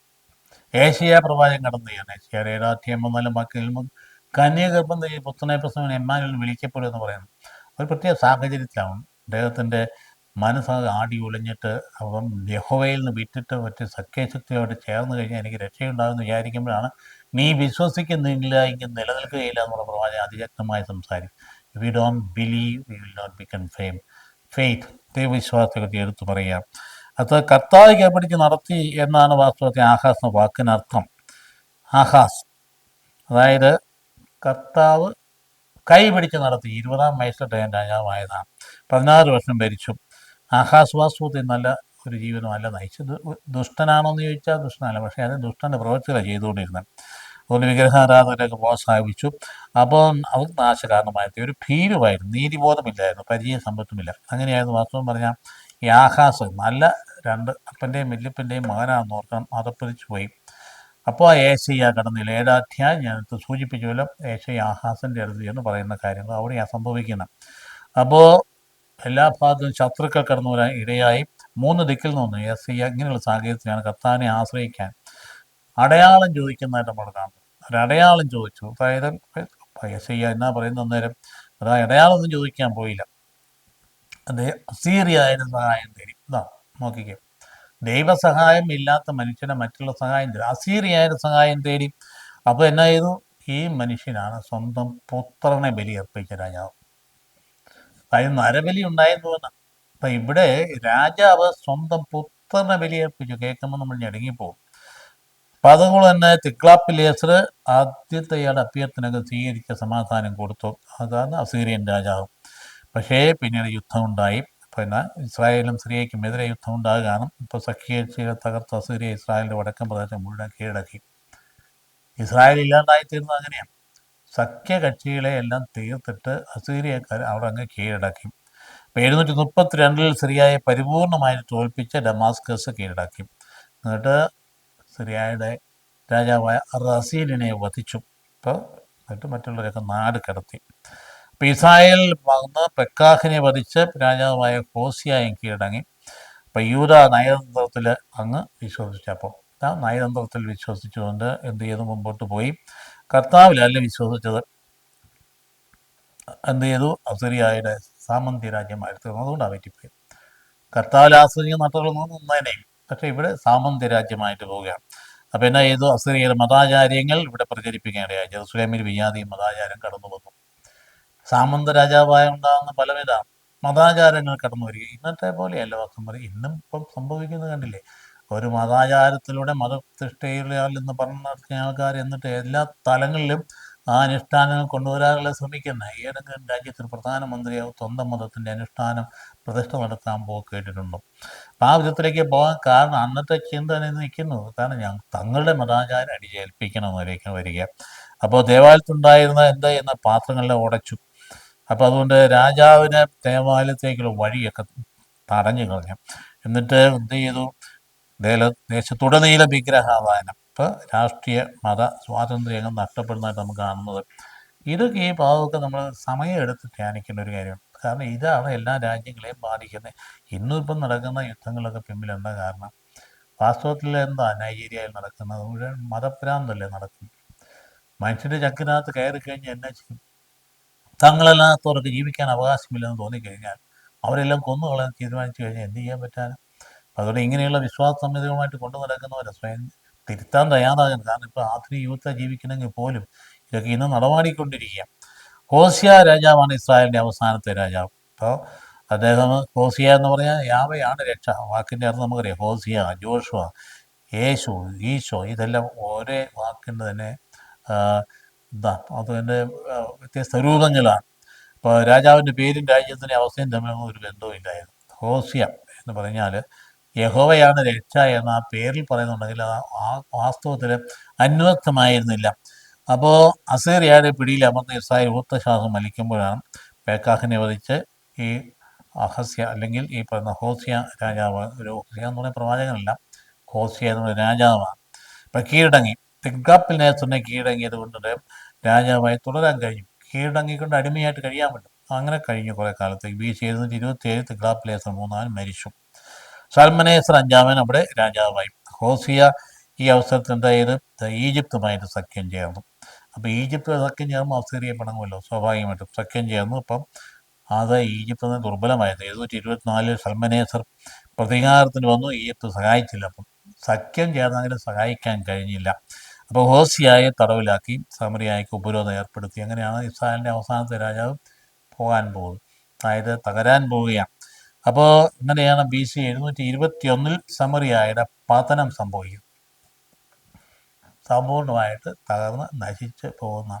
Speaker 1: ഏഷ്യ പ്രവാചകൻ കടന്നു ചെയ്യണം. ഏഷ്യയുടെ 7-4 വാക്കുകളിൽ കന്യഗർഭം പുത്രനെ പ്രസവൻ എമ്മാനുവേൽ വിളിക്കപ്പെടുമെന്ന് പറയുന്നു. ഒരു പ്രത്യേക സാഹചര്യത്തിലാണ് അദ്ദേഹത്തിൻ്റെ മനസ്സ് ആടി ഒളിഞ്ഞിട്ട് അപ്പം യഹോവയിൽ നിന്ന് വിട്ടിട്ട് മറ്റ് സഖ്യശക്തിയോട് ചേർന്ന് കഴിഞ്ഞാൽ എനിക്ക് രക്ഷയുണ്ടാകുമെന്ന് വിചാരിക്കുമ്പോഴാണ് നീ വിശ്വസിക്കുന്നില്ല എങ്കിൽ നിലനിൽക്കുകയില്ല എന്നുള്ള പ്രവാചകൻ അതിശക്തമായി സംസാരിക്കും. If you don't believe you will not become faith ദൈവവിശ്വാസത്തെ എടുത്തു പറയുക. അത് കർത്താവ് കൈപിടിച്ച് നടത്തി എന്നാണ് വാസ്തവത്തിൽ ആഹാസ് എന്ന വാക്കിനർത്ഥം. ആഹാസ് അതായത് കർത്താവ് കൈ പിടിച്ച് നടത്തി. 20-ാം വയസ്സിൽ രാജാവായതാണ്. 16 വർഷം ഭരിച്ചു. ആഹാസ് വാസ്തവത്തിൽ നല്ല ഒരു ജീവിതമല്ല നയിച്ചത്. ദുഷ്ടനാണോ എന്ന് ചോദിച്ചാൽ ദുഷ്ടനല്ല, പക്ഷേ അത് ദുഷ്ടൻ്റെ പ്രവൃത്തികളാണ് ചെയ്തുകൊണ്ടിരുന്നത്. അതുകൊണ്ട് വിഗ്രഹാരാധനയൊക്കെ പ്രോത്സാഹിപ്പിച്ചു. അപ്പോൾ അത് നാശകാരണമായിരുന്നു. ഒരു ഭീരുവായിരുന്നു, നീതിബോധമില്ലായിരുന്നു, പരിചയ സമ്പത്തുമില്ല. അങ്ങനെയായിരുന്നു വാസ്തവം പറഞ്ഞാൽ ഈ ആഹാസ് നല്ല 2 അപ്പൻ്റെയും വല്യപ്പൻ്റെയും മകനാണെന്ന് ഓർക്കണം. അതപ്പതിച്ചു പോയി. അപ്പോൾ ഏശയ്യ കടന്നില്ല. 7-ാം അധ്യായം ഞാനത് സൂചിപ്പിച്ചുവല്ലോ. ഏശയ്യ ആഹാസിൻ്റെ അടുത്ത് എന്ന് പറയുന്ന കാര്യങ്ങൾ അവിടെയാണ് സംഭവിക്കുന്നത്. അപ്പോൾ എല്ലാ ഭാഗത്തും ശത്രുക്കൾ കടന്നു വരാൻ ഇടയായി. 3 ദിക്കിൽ നിന്ന് ഏശയ്യ ഇങ്ങനെയുള്ള സാഹചര്യത്തിലാണ് കർത്താവിനെ ആശ്രയിക്കാൻ അടയാളം ചോദിക്കുന്നതായിട്ട് നമ്മൾ കാണുന്നത്. ഒരടയാളം ചോദിച്ചു. അതായത് ഏശയ്യ എന്നാ പറയുന്ന അന്നേരം അതായത് അടയാളമൊന്നും ചോദിക്കാൻ പോയില്ല. അത് അസീറിയായാലും സഹായം തേടി. ഇതാ നോക്കിക്കേ, ദൈവസഹായം ഇല്ലാത്ത മനുഷ്യനെ മറ്റുള്ള സഹായം തേടി. അസീറിയായാലും സഹായം തേടി. അപ്പോൾ എന്നാ ചെയ്തു? ഈ മനുഷ്യനാണ് സ്വന്തം പുത്രനെ ബലിയർപ്പിച്ച രാജാവ്. അതായത് നരബലി ഉണ്ടായെന്ന് പറഞ്ഞാൽ അപ്പം ഇവിടെ രാജാവ് സ്വന്തം പുത്രനെ ബലിയർപ്പിച്ചു. കേൾക്കുമ്പോൾ നമ്മൾ ഞെടുങ്ങിപ്പോകും. അപ്പം അതുകൊണ്ട് തന്നെ തിക്ലാപ്പിലേസർ ആദ്യത്തെ ഇയാളുടെ അഭ്യർത്ഥനകൾ സ്വീകരിച്ച സമാധാനം കൊടുത്തു. അതാണ് അസീറിയൻ രാജാവ്. പക്ഷേ പിന്നീട് യുദ്ധമുണ്ടായി. പിന്നെ ഇസ്രായേലും സിറിയയ്ക്കും എതിരെ യുദ്ധം ഉണ്ടാകുകയാണ്. ഇപ്പോൾ സഖ്യകക്ഷികൾ തകർത്ത അസീറിയ ഇസ്രായേലിൻ്റെ വടക്കൻ പ്രദേശം മുഴുവൻ കീഴടക്കി. ഇസ്രായേൽ ഇല്ലാണ്ടായിത്തീരുന്നത് അങ്ങനെയാണ്. സഖ്യകക്ഷികളെ എല്ലാം തീർത്തിട്ട് അസീറിയക്കാർ അവിടെ അങ്ങ് കീഴടക്കി. ഇപ്പോൾ 732 സിറിയയെ പരിപൂർണമായി തോൽപ്പിച്ച് ഡമാസ്കസ് കീഴടക്കി. എന്നിട്ട് സിറിയയുടെ രാജാവായ റസീലിനെ വധിച്ചു. എന്നിട്ട് മറ്റുള്ളവരൊക്കെ നാട് കടത്തി. അപ്പോൾ ഇസ്രായേൽ വന്ന് പെക്കാഹിനെ വധിച്ച് രാജാവായ ഹോസിയായും കീഴടങ്ങി. അപ്പോൾ യൂദ നയതന്ത്രത്തിൽ അങ്ങ് വിശ്വസിച്ചപ്പോൾ ആ നയതന്ത്രത്തിൽ വിശ്വസിച്ചുകൊണ്ട് എന്ത് ചെയ്തു? മുമ്പോട്ട് പോയി. കർത്താവിലല്ല വിശ്വസിച്ചത്. എന്ത് ചെയ്തു? അസീറിയയുടെ സാമന്ത്യ രാജ്യമായിരുന്നു. അതുകൊണ്ടാണ് പറ്റിപ്പോയി. കർത്താവിൽ ആശ്രയിച്ച് നട്ടറൊന്നും നിന്നേനെ. പക്ഷേ ഇവിടെ സാമന്ത്യ രാജ്യമായിട്ട് പോവുകയാണ്. അപ്പോൾ എന്നാ ചെയ്തു? അസീറിയയുടെ മതാചാര്യങ്ങൾ ഇവിടെ പ്രചരിപ്പിക്കേണ്ടതായി. ജെറുസലേമിൽ വിജാതി മതാചാരം കടന്നു വന്നു. സാമന്ത രാജാവായ ഉണ്ടാകുന്ന പലവിധ മതാചാരങ്ങൾ കടന്നു വരിക. ഇന്നത്തെ പോലെയല്ല വാസ്തവം. ഇന്നും ഇപ്പം സംഭവിക്കുന്നത് കണ്ടില്ലേ? ഒരു മതാചാരത്തിലൂടെ മതപ്രതിഷ്ഠയിൽ എന്ന് പറഞ്ഞ നടത്തിയ ആൾക്കാർ എന്നിട്ട് എല്ലാ തലങ്ങളിലും ആ അനുഷ്ഠാനങ്ങൾ കൊണ്ടുവരാനുള്ള ശ്രമിക്കുന്നത്. ഏതെങ്കിലും രാജ്യത്തിൽ പ്രധാനമന്ത്രിയാവും സ്വന്തം മതത്തിൻ്റെ അനുഷ്ഠാനം പ്രതിഷ്ഠ നടത്താൻ കേട്ടിട്ടുണ്ടോ? അപ്പം ആ വിധത്തിലേക്ക് പോകാൻ കാരണം അന്നത്തെ ചിന്ത നിൽക്കുന്നു. കാരണം തങ്ങളുടെ മതാചാരം അടിച്ചേൽപ്പിക്കണമെന്നതിലേക്ക് വരിക. അപ്പോൾ ദേവാലയത്തുണ്ടായിരുന്ന എന്താ ചെയ്യുന്ന പാത്രങ്ങളെല്ലാം ഉടച്ചു. അപ്പോൾ അതുകൊണ്ട് രാജാവിന് ദേവാലയത്തേക്കുള്ള വഴിയൊക്കെ തടഞ്ഞു കളഞ്ഞു. എന്നിട്ട് എന്ത് ചെയ്തു? ദേശത്തുടനീളം വിഗ്രഹാവാഹനം. ഇപ്പോൾ രാഷ്ട്രീയ മത സ്വാതന്ത്ര്യങ്ങൾ നഷ്ടപ്പെടുന്നതായിട്ട് നമുക്ക് കാണുന്നത്. ഇതൊക്കെ ഈ ഭാഗമൊക്കെ നമ്മൾ സമയമെടുത്ത് ധ്യാനിക്കേണ്ട ഒരു കാര്യമാണ്. കാരണം ഇതാണ് എല്ലാ രാജ്യങ്ങളെയും ബാധിക്കുന്നത്. ഇന്നും ഇപ്പം നടക്കുന്ന യുദ്ധങ്ങളൊക്കെ പിമ്പിൽ എന്താ കാരണം? വാസ്തവത്തിൽ എന്താ നൈജീരിയയിൽ നടക്കുന്നത്? മുഴുവൻ മതഭ്രാന്തല്ലേ നടക്കുന്നത്. മനുഷ്യൻ്റെ ചക്കിനകത്ത് കയറി കഴിഞ്ഞാൽ എന്നാ ചെയ്യും? തങ്ങളല്ലാത്തവർക്ക് ജീവിക്കാൻ അവകാശമില്ലെന്ന് തോന്നിക്കഴിഞ്ഞാൽ അവരെല്ലാം കൊന്നുകളയാൻ തീരുമാനിച്ചു കഴിഞ്ഞാൽ എന്ത് ചെയ്യാൻ പറ്റാനും? അതുകൊണ്ട് ഇങ്ങനെയുള്ള വിശ്വാസ സംഹിതകളുമായിട്ട് കൊണ്ടു നടക്കുന്നവരെ സ്വയം തിരുത്താൻ തയ്യാറാകുന്നു. കാരണം ഇപ്പോൾ ആധുനിക യുവത്തെ ജീവിക്കണമെങ്കിൽ പോലും ഇതൊക്കെ ഇന്ന് നടമാടിക്കൊണ്ടിരിക്കുക. ഹോസിയ രാജാവാണ് ഇസ്രായേലിൻ്റെ അവസാനത്തെ രാജാവ്. അപ്പോൾ അദ്ദേഹം ഹോസിയ എന്ന് പറഞ്ഞാൽ യാവയാണ് രക്ഷ. വാക്കിൻ്റെ അർത്ഥം നമുക്കറിയാം. ഹോസിയ, ജോഷുവ, യേശു, ഈശോ, ഇതെല്ലാം ഒരേ വാക്കിൻ്റെ തന്നെ അതിൻ്റെ വ്യത്യസ്ത രൂപങ്ങളാണ്. അപ്പോൾ രാജാവിൻ്റെ പേരും രാജ്യത്തിൻ്റെ അവസ്ഥയും തമ്മിലൊന്നും ഒരു ബന്ധവുമില്ലായിരുന്നു. ഹോസിയ എന്ന് പറഞ്ഞാൽ യഹോവയാണ് രക്ഷ എന്ന ആ പേരിൽ പറയുന്നുണ്ടെങ്കിൽ ആ വാസ്തവത്തിൽ അന്വർത്ഥമായിരുന്നില്ല. അപ്പോൾ അസീറിയയുടെ പിടിയിൽ അമർന്ന ഇസ്രായേൽ ഊർത്തശ്വാസം വലിക്കുമ്പോഴാണ് പേക്കാഹിനെ വധിച്ച് ഈ അഹസ്യ അല്ലെങ്കിൽ ഈ പറയുന്ന ഹോസ്യ രാജാവ്, ഒരു ഹോസ്യ എന്ന് പറയുന്ന പ്രവാചകനല്ല, ഹോസ്യ എന്ന് പറയുന്ന രാജാവാണ്. ഇപ്പം കീഴടങ്ങി, തിഗ്ലാപ്പിൽനേസറിനെ കീഴടങ്ങിയത് കൊണ്ട് രാജാവായി തുടരാൻ കഴിഞ്ഞു. കീഴടങ്ങിക്കൊണ്ട് അടിമയായിട്ട് കഴിയാൻ പറ്റും. അങ്ങനെ കഴിഞ്ഞു കുറേ കാലത്തേക്ക്. BC 727 തിഗ്ലാപ്പിലേസർ മൂന്നാമൻ മരിച്ചു. ഷൽമനേസർ അഞ്ചാമൻ അവിടെ രാജാവായി. ഹോസിയ ഈ അവസരത്തിൽ എന്തായത്, ഈജിപ്തുമായിട്ട് സഖ്യം ചേർന്നു. അപ്പോൾ ഈജിപ്ത് സഖ്യം ചേർന്ന് അസീറിയ പിണങ്ങുമല്ലോ, സ്വാഭാവികമായിട്ടും സഖ്യം ചേർന്നു. അപ്പം അത് ഈജിപ്തിന് ദുർബലമായത്. 724 ഷൽമനേസർ പ്രതികാരത്തിന് വന്നു, ഈജിപ്ത് സഹായിച്ചില്ല. അപ്പം സഖ്യം ചേർന്നെങ്കിലും സഹായിക്കാൻ കഴിഞ്ഞില്ല. അപ്പോൾ ഹോസിയായെ തടവിലാക്കി, സമറിയായ്ക്ക് ഉപരോധം ഏർപ്പെടുത്തി. അങ്ങനെയാണ് ഇസ്രായേലിൻ്റെ അവസാനത്തെ രാജാവ് പോകാൻ പോകുന്നത്, അതായത് തകരാൻ പോവുകയാണ്. അപ്പോൾ ഇങ്ങനെയാണ് BC 721 സമറിയായുടെ പതനം സംഭവിക്കും. സമ്പൂർണ്ണമായിട്ട് തകർന്ന് നശിച്ച് പോകുന്ന.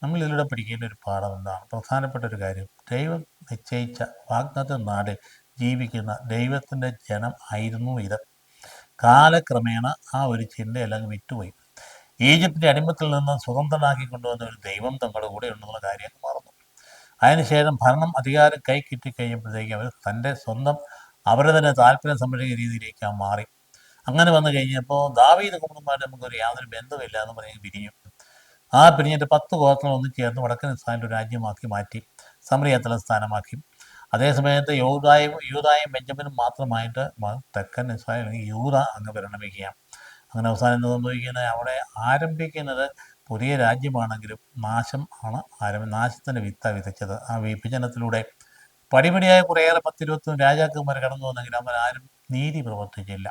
Speaker 1: നമ്മൾ ഇതിലൂടെ പഠിക്കേണ്ട ഒരു പാഠം എന്താണ്? പ്രധാനപ്പെട്ട ഒരു കാര്യം, ദൈവം നിശ്ചയിച്ച വാഗ്ദത്ത നാട് ജീവിക്കുന്ന ദൈവത്തിൻ്റെ ജനം ആയിരുന്നു ഇത്. കാലക്രമേണ ആ ഒരു ചിന്തയെല്ലാം വിട്ടുപോയി. ഈജിപ്തിൻ്റെ അടിമത്തിൽ നിന്ന് സ്വതന്ത്രനാക്കി കൊണ്ടുവന്ന ഒരു ദൈവം തങ്ങളുടെ കൂടെ ഉണ്ടെന്നുള്ള കാര്യം മറന്നു. അതിനുശേഷം ഭരണം, അധികാരം കൈ കിട്ടിക്കഴിഞ്ഞപ്പോഴത്തേക്ക് അവർ തൻ്റെ സ്വന്തം അവരുടെ തന്നെ താല്പര്യം സംരക്ഷിക്കുന്ന രീതിയിലേക്ക് മാറി. അങ്ങനെ വന്നു കഴിഞ്ഞപ്പോൾ ദാവീദ് കുടുംബമായിട്ട് നമുക്കൊരു യാതൊരു ബന്ധമില്ല എന്ന് പറഞ്ഞ് പിരിഞ്ഞു. പിരിഞ്ഞിട്ട് 10 ഗോത്രങ്ങൾ ഒന്നും ചേർന്ന് വടക്കൻ ഇസ്രായേൽ ഒരു രാജ്യമാക്കി മാറ്റി, സമറിയ തലസ്ഥാനമാക്കി. അതേസമയത്ത് യൂദായും ബെഞ്ചമിനും മാത്രമായിട്ട് തെക്കൻ ഇസ്രായേൽ അല്ലെങ്കിൽ യൂദ അങ്ങ് പരിണമിക്കുകയാണ്. അങ്ങനെ അവസാനം എന്ത് സംഭവിക്കുന്നത്, അവിടെ ആരംഭിക്കുന്നത് പുതിയ രാജ്യമാണെങ്കിലും നാശം ആണ് നാശത്തിൻ്റെ വിതച്ചത്. ആ വിഭജനത്തിലൂടെ പടിപടിയായ കുറേയേറെ 10-21 രാജാക്കന്മാർ കടന്നു വന്നെങ്കിലും അവരാരും നീതി പ്രവർത്തിച്ചില്ല.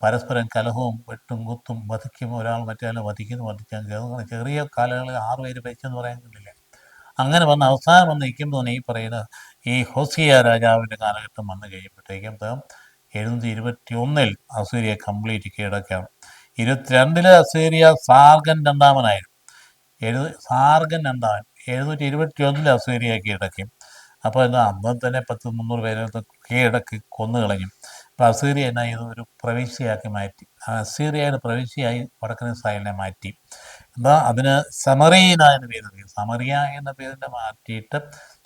Speaker 1: പരസ്പരം കലഹവും വെട്ടും കുത്തും വധിക്കും, ഒരാൾ മറ്റേ വധിച്ചാൽ ചെറിയ കാലങ്ങളിൽ 6 പേര് മരിച്ചെന്ന് പറയാൻ കഴിയില്ല. അങ്ങനെ അവസാനം നിൽക്കുമ്പോൾ തന്നെ ഈ പറയുന്ന ഈ ഹോസിയ രാജാവിൻ്റെ കാലഘട്ടം വന്നു കഴിയുമ്പോഴത്തേക്കും 721 അസീറിയ കംപ്ലീറ്റ് കീഴടക്കുകയാണ്. 22 അസീറിയ സാർഗൻ രണ്ടാമനായിരുന്നു. സാർഗൻ രണ്ടാമൻ 721 അസീറിയ കീഴടക്കി. അപ്പോൾ അന്ന് തന്നെ 300 പേരെ കീഴടക്കി കൊന്നു കളഞ്ഞു. അപ്പോൾ അസീറിയ ഒരു പ്രവിശ്യയാക്കി മാറ്റി. അസീറിയയുടെ പ്രവിശ്യയായി വടക്കൻ ഇസ്രായേലിനെ മാറ്റി. അപ്പോൾ അതിന് സമറീന എന്ന പേര് നൽകി. സമറിയ എന്ന പേരിൻ്റെ മാറ്റിയിട്ട്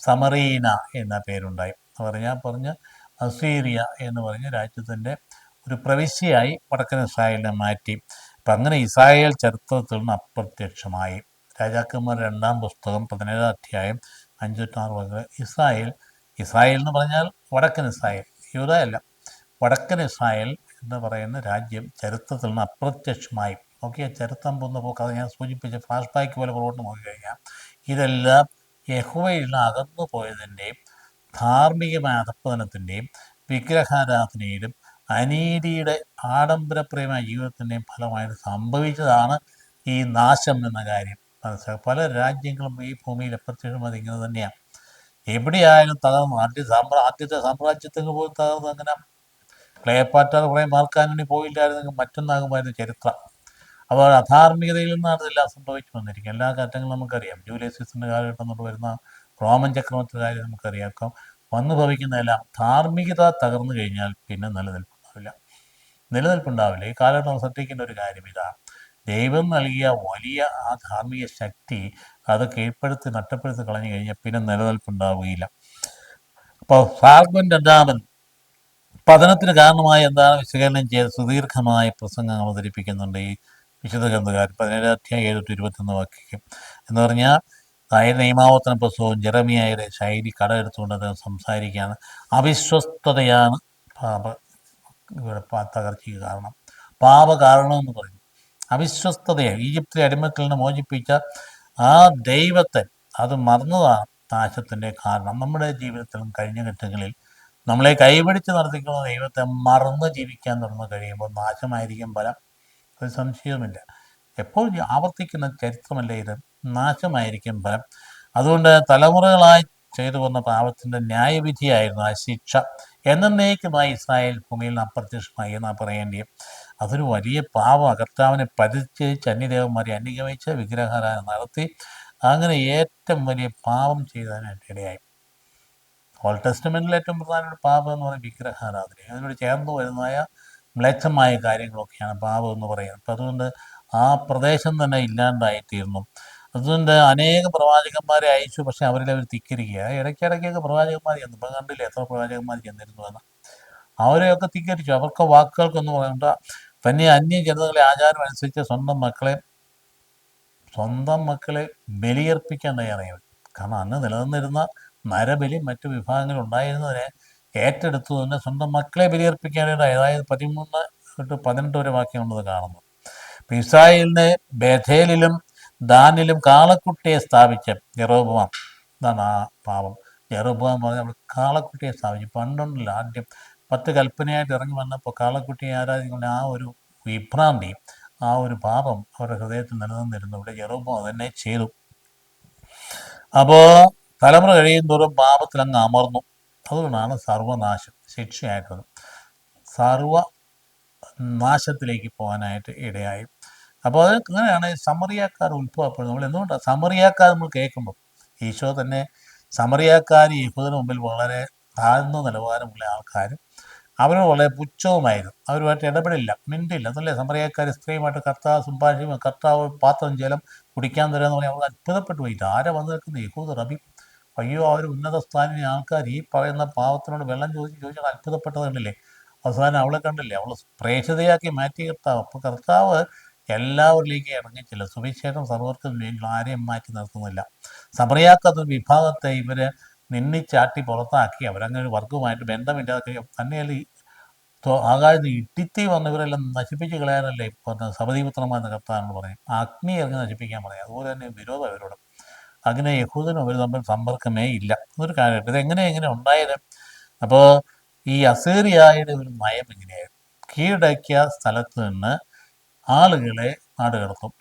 Speaker 1: സമറീന എന്ന പേരുണ്ടായി. പറഞ്ഞ് അസീറിയ എന്ന് പറഞ്ഞ് രാജ്യത്തിൻ്റെ ഒരു പ്രവിശ്യയായി വടക്കൻ ഇസ്രായേലിനെ മാറ്റി. അപ്പം അങ്ങനെ ഇസ്രായേൽ ചരിത്രത്തിൽ നിന്ന് അപ്രത്യക്ഷമായി. രാജാക്കന്മാർ 2-ാം പുസ്തകം 17-ാം അധ്യായം 5-6 മുതൽ ഇസ്രായേൽ എന്ന് പറഞ്ഞാൽ വടക്കൻ ഇസ്രായേൽ, യൂദയല്ല, വടക്കൻ ഇസ്രായേൽ എന്ന് പറയുന്ന രാജ്യം ചരിത്രത്തിൽ നിന്ന് അപ്രത്യക്ഷമായി. ചരിത്രം പോകുന്ന പോക്ക് അത് ഞാൻ സൂചിപ്പിച്ച ഫ്ലാഷ് ബാക്ക് പോലെ പുറകോട്ട് നോക്കിക്കഴിഞ്ഞാൽ ഇതെല്ലാം യഹോവയിൽ നിന്ന് അകന്നു പോയതിൻ്റെയും ധാർമ്മികമായ അധപ്പതനത്തിൻ്റെയും വിഗ്രഹാരാധനയിലും അനീതിയുടെ ആഡംബരപ്രേമായ ജീവിതത്തിൻ്റെയും ഫലമായിട്ട് സംഭവിച്ചതാണ് ഈ നാശം എന്ന കാര്യം മനസ്സിലാക്കുക. പല രാജ്യങ്ങളും ഈ ഭൂമിയിൽ അപ്രത്യക്ഷമായത് ഇങ്ങനെ തന്നെയാണ്. എവിടെയായാലും തകർന്നു. ആദ്യത്തെ സാമ്രാജ്യത്തിന് പോയി തകർന്നു. അങ്ങനെ ക്ലയോപാട്ര കുറേ മാർക്കാനി പോയില്ലായിരുന്നെങ്കിൽ മറ്റൊന്നാകുമായിരുന്നു ചരിത്രം. അപ്പോൾ അധാർമികതയിൽ നിന്നാണ് ഇതെല്ലാം സംഭവിച്ചു വന്നിരിക്കുക. എല്ലാ ഘട്ടങ്ങളും നമുക്കറിയാം. ജൂലിയസ് സീസറിൻ്റെ കാലഘട്ടം കൊണ്ട് വരുന്ന റോമൻ ചക്രവർത്തിയുടെ കാര്യം നമുക്കറിയാം. വന്നു ഭവിക്കുന്നതെല്ലാം ധാർമ്മികത തകർന്നു കഴിഞ്ഞാൽ പിന്നെ നിലനിൽപ്പുണ്ടാവില്ല. ഈ കാലഘട്ടം ശ്രദ്ധിക്കേണ്ട ഒരു കാര്യം ഇതാണ്. ദൈവം നൽകിയ വലിയ ആ ധാർമ്മിക ശക്തി അത് കീഴ്പ്പെടുത്തി നഷ്ടപ്പെടുത്തി കളഞ്ഞു കഴിഞ്ഞാൽ പിന്നെ നിലനിൽപ്പുണ്ടാവുകയില്ല. അപ്പോൾ സാർഗൻ രണ്ടാമൻ പതനത്തിന് കാരണമായ എന്താണ് വിശകലനം ചെയ്ത് സുദീർഘമായ പ്രസംഗം അവതരിപ്പിക്കുന്നുണ്ട് ഈ വിശുദ്ധ ഗ്രന്ഥകാരൻ. 17-ാം അധ്യായം 7-21 വാക്യം എന്ന് പറഞ്ഞാൽ നിയമാവർത്തന പുസ്തകവും ജെറമിയായുടെ ശൈലി കടമെടുത്തുകൊണ്ട് അദ്ദേഹം സംസാരിക്കുകയാണ്. അവിശ്വസ്തതയാണ് തകർച്ചയ്ക്ക് കാരണം, പാപകാരണം എന്ന് പറയുന്നു. അവിശ്വസ്തതയെ ഈജിപ്തിലെ അടിമത്തിൽ നിന്ന് മോചിപ്പിച്ച ആ ദൈവത്തെ അത് മറന്നതാണ് നാശത്തിൻ്റെ കാരണം. നമ്മുടെ ജീവിതത്തിലും കഴിഞ്ഞ ഘട്ടങ്ങളിൽ നമ്മളെ കൈപിടിച്ച് നടത്തിക്കുന്ന ദൈവത്തെ മറന്ന് ജീവിക്കാൻ തുടർന്ന് കഴിയുമ്പോൾ നാശമായിരിക്കും ഫലം, ഒരു സംശയവുമില്ല. എപ്പോൾ ആവർത്തിക്കുന്ന ചരിത്രമല്ലേ ഇത്, നാശമായിരിക്കും ഫലം. അതുകൊണ്ട് തലമുറകളായി ചെയ്തു വന്ന പാപത്തിൻ്റെ ന്യായവിധിയായിരുന്നു ആ ശിക്ഷ. എന്നേക്കുമായി ഇസ്രായേൽ ഭൂമിയിൽ നിന്ന് അപ്രത്യക്ഷമായി എന്നാണ് പറയേണ്ടി. അതൊരു വലിയ പാപം. കർത്താവിനെ പരിചയിച്ച് അന്യദേവന്മാരെ അനുഗമിച്ച് വിഗ്രഹാരാധന നടത്തി അങ്ങനെ ഏറ്റവും വലിയ പാപം ചെയ്തതിനായിട്ട് ഇടയായി. ഓൾഡ് ടെസ്റ്റമെൻറ്റിൽ ഏറ്റവും പ്രധാനപ്പെട്ട പാപം എന്ന് പറയുന്നത് വിഗ്രഹാരാധന. അതിനോട് ചേർന്ന് വരുന്നതായ മ്ലേച്ഛമായ കാര്യങ്ങളൊക്കെയാണ് പാപം എന്ന് പറയുന്നത്. അപ്പം അതുകൊണ്ട് ആ പ്രദേശം തന്നെ ഇല്ലാണ്ടായിത്തീർന്നു. അതുകൊണ്ട് അനേക പ്രവാചകന്മാരെ അയച്ചു, പക്ഷെ അവരിൽ അവർ ധിക്കരിക്കുക. ഇടയ്ക്കിടയ്ക്കൊക്കെ പ്രവാചകന്മാർ ചെന്നു. ഇപ്പം കണ്ടില്ലേ എത്ര പ്രവാചകന്മാർ ചെന്നിരുന്നു എന്ന്. അവരെയൊക്കെ ധിക്കരിച്ചു. അവർക്ക് വാക്കുകൾക്കൊന്നും പറയണ്ട. തന്നെ അന്യ ജനതകളെ ആചാരം അനുസരിച്ച് സ്വന്തം മക്കളെ ബലിയർപ്പിക്കാൻ തയ്യാറായവർ. കാരണം അന്ന് നിലനിന്നിരുന്ന നരബലി മറ്റു വിഭാഗങ്ങൾ ഉണ്ടായിരുന്നതിനെ ഏറ്റെടുത്തു തന്നെ സ്വന്തം മക്കളെ ബലിയർപ്പിക്കാനായിട്ട്. അതായത് 13-18 വരെ വാക്യമുള്ളത് കാണുന്നു. ഇസ്രായേലിനെ ബഥേലിലും ദാനിലും കാളക്കുട്ടിയെ സ്ഥാപിച്ച യെറോബോവാം. ഇതാണ് ആ പാപം. യെറോബോവാം പറഞ്ഞാൽ അവിടെ കാളക്കുട്ടിയെ സ്ഥാപിച്ചു. പണ്ടുണ്ടല്ലോ ആദ്യം 10 കൽപ്പനയായിട്ട് ഇറങ്ങി വന്നപ്പോൾ കാളക്കുട്ടിയെ ആരാധിക്കുന്ന ആ ഒരു വിഭ്രാന്തി, ആ ഒരു പാപം അവരുടെ ഹൃദയത്തിൽ നിലനിന്നിരുന്നു. ഇവിടെ യെറോബോവാം തന്നെ ചെയ്തു. അപ്പോൾ തലമുറ കഴിയും തോറും പാപത്തിൽ അങ്ങ് അമർന്നു. അതുകൊണ്ടാണ് സർവനാശം ശിക്ഷയായിട്ടത്. സർവനാശത്തിലേക്ക് പോകാനായിട്ട് ഇടയായി. അപ്പോൾ അത് അങ്ങനെയാണ് സമറിയാക്കാർ ഉത്ഭവപ്പെടുന്നത്. നമ്മൾ എന്തുകൊണ്ടാണ് സമറിയാക്കാർ നമ്മൾ കേൾക്കുമ്പോൾ, ഈശോ തന്നെ സമറിയാക്കാർ യഹൂദന് മുമ്പിൽ വളരെ താഴ്ന്ന നിലവാരമുള്ള ആൾക്കാരും അവരോട് വളരെ പുച്ഛവുമായിരുന്നു. അവരുമായിട്ട് ഇടപെടില്ല, മിണ്ടില്ല. അതല്ലേ സമറിയാക്കാർ സ്ത്രീയുമായിട്ട് കർത്താവ് സംഭാഷിക്കും, കർത്താവ് പാത്രം ജലം കുടിക്കാൻ തരാമെന്ന് പറഞ്ഞാൽ അവർ അത്ഭുതപ്പെട്ടു പോയി. ആരെ വന്നു നിൽക്കുന്ന യഹൂദ റബി, അയ്യോ ആ ഒരു ഉന്നത സ്ഥാനിലെ ആൾക്കാർ ഈ പറയുന്ന പാവത്തിനോട് വെള്ളം ചോദിച്ചാൽ അത്ഭുതപ്പെട്ടത് കണ്ടില്ലേ. അവസാനം അവളെ കണ്ടില്ലേ, അവൾ പ്രേക്ഷിതയാക്കി മാറ്റി കർത്താവ്. അപ്പോൾ കർത്താവ് എല്ലാവരിലേക്കും ഇറങ്ങിച്ചില്ല. സുവിശേഷം സർവർക്കും വേണ്ടി ആരെയും മാറ്റി നിർത്തുന്നില്ല. സമറിയാക്കാത്ത വിഭാഗത്തെ ഇവർ നിന്നിച്ചാട്ടി പുറത്താക്കി അവരങ്ങനെ ഒരു വർഗവുമായിട്ട് ബന്ധമില്ലാതെ തന്നെയല്ല ആകാശത്ത് ഇട്ടിത്തി വന്നവരെല്ലാം നശിപ്പിച്ച് കളയാനല്ലേ സബദീപുത്രന്മാരെന്ന് കർത്താവെന്ന് പറയും. അഗ്നി ഇറങ്ങി നശിപ്പിക്കാൻ പറയും. അതുപോലെ തന്നെ വിരോധം അവരോട്. അങ്ങനെ യഹൂദനും അവർ തമ്മിൽ സമ്പർക്കമേ ഇല്ല എന്നൊരു കാലഘട്ടം. ഇതെങ്ങനെ ഉണ്ടായത്? അപ്പോൾ ഈ അസീറിയായുടെ ഒരു നയം എങ്ങനെയായിരുന്നു? കീഴടക്കിയ സ്ഥലത്ത് നിന്ന് ആളുകളെ നാടുകടത്തും.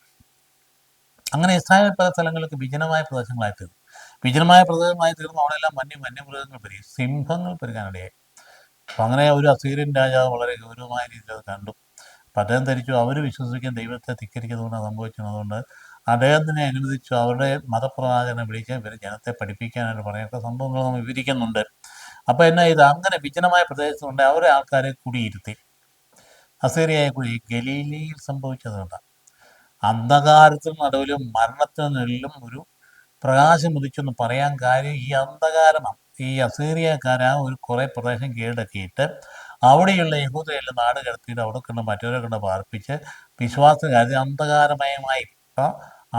Speaker 1: അങ്ങനെ ഇസ്രായേൽ പല സ്ഥലങ്ങൾക്ക് വിജനമായ പ്രദേശങ്ങളായി തീർന്നു. വിജനമായ പ്രദേശമായി തീർന്നു. അവിടെയെല്ലാം വന്യമൃഗങ്ങൾ പെരുകി, സിംഹങ്ങൾ പെരുകാനിടയായി. അപ്പം അങ്ങനെ ഒരു അസീറിയൻ രാജാവ് വളരെ ഗൗരവമായ രീതിയിൽ അത് കണ്ടു. അപ്പം അദ്ദേഹം ധരിച്ചു അവർ വിശ്വസിക്കുന്ന ദൈവത്തെ ധിക്കരിക്കുന്നതുകൊണ്ട് സംഭവിച്ചത്. അതുകൊണ്ട് അദ്ദേഹത്തിനെ അനുവദിച്ചു അവരുടെ മതപ്രവാചകനെ വിളിച്ച് ഇവർ ജനത്തെ പഠിപ്പിക്കാനായിട്ട് പറയുന്ന സംഭവങ്ങൾ നമ്മൾ വിവരിക്കുന്നുണ്ട്. അപ്പോൾ എന്നാ ഇത് അങ്ങനെ വിജനമായ പ്രദേശത്തുകൊണ്ട് അവരെ ആൾക്കാരെ കുടിയിരുത്തി. അസീറിയായ കുടി ഗലീലയിൽ സംഭവിച്ചത് കൊണ്ടാണ്. അന്ധകാരത്തിന് നടുവിലും മരണത്തിന് നടുവിലും ഒരു പ്രകാശം ഉദിച്ചെന്ന് പറയാൻ കാര്യം ഈ അന്ധകാരമാണ്. ഈ അസീറിയക്കാർ ആ ഒരു കുറേ പ്രദേശം കീഴടക്കിയിട്ട് അവിടെയുള്ള യഹൂദരെല്ലാം നാട് കടത്തിയിട്ട് അവിടെ കൊണ്ട് മറ്റവരെ കൊണ്ട് പാർപ്പിച്ച് വിശ്വാസകാര്യത്തിൽ അന്ധകാരമയമായി. അപ്പം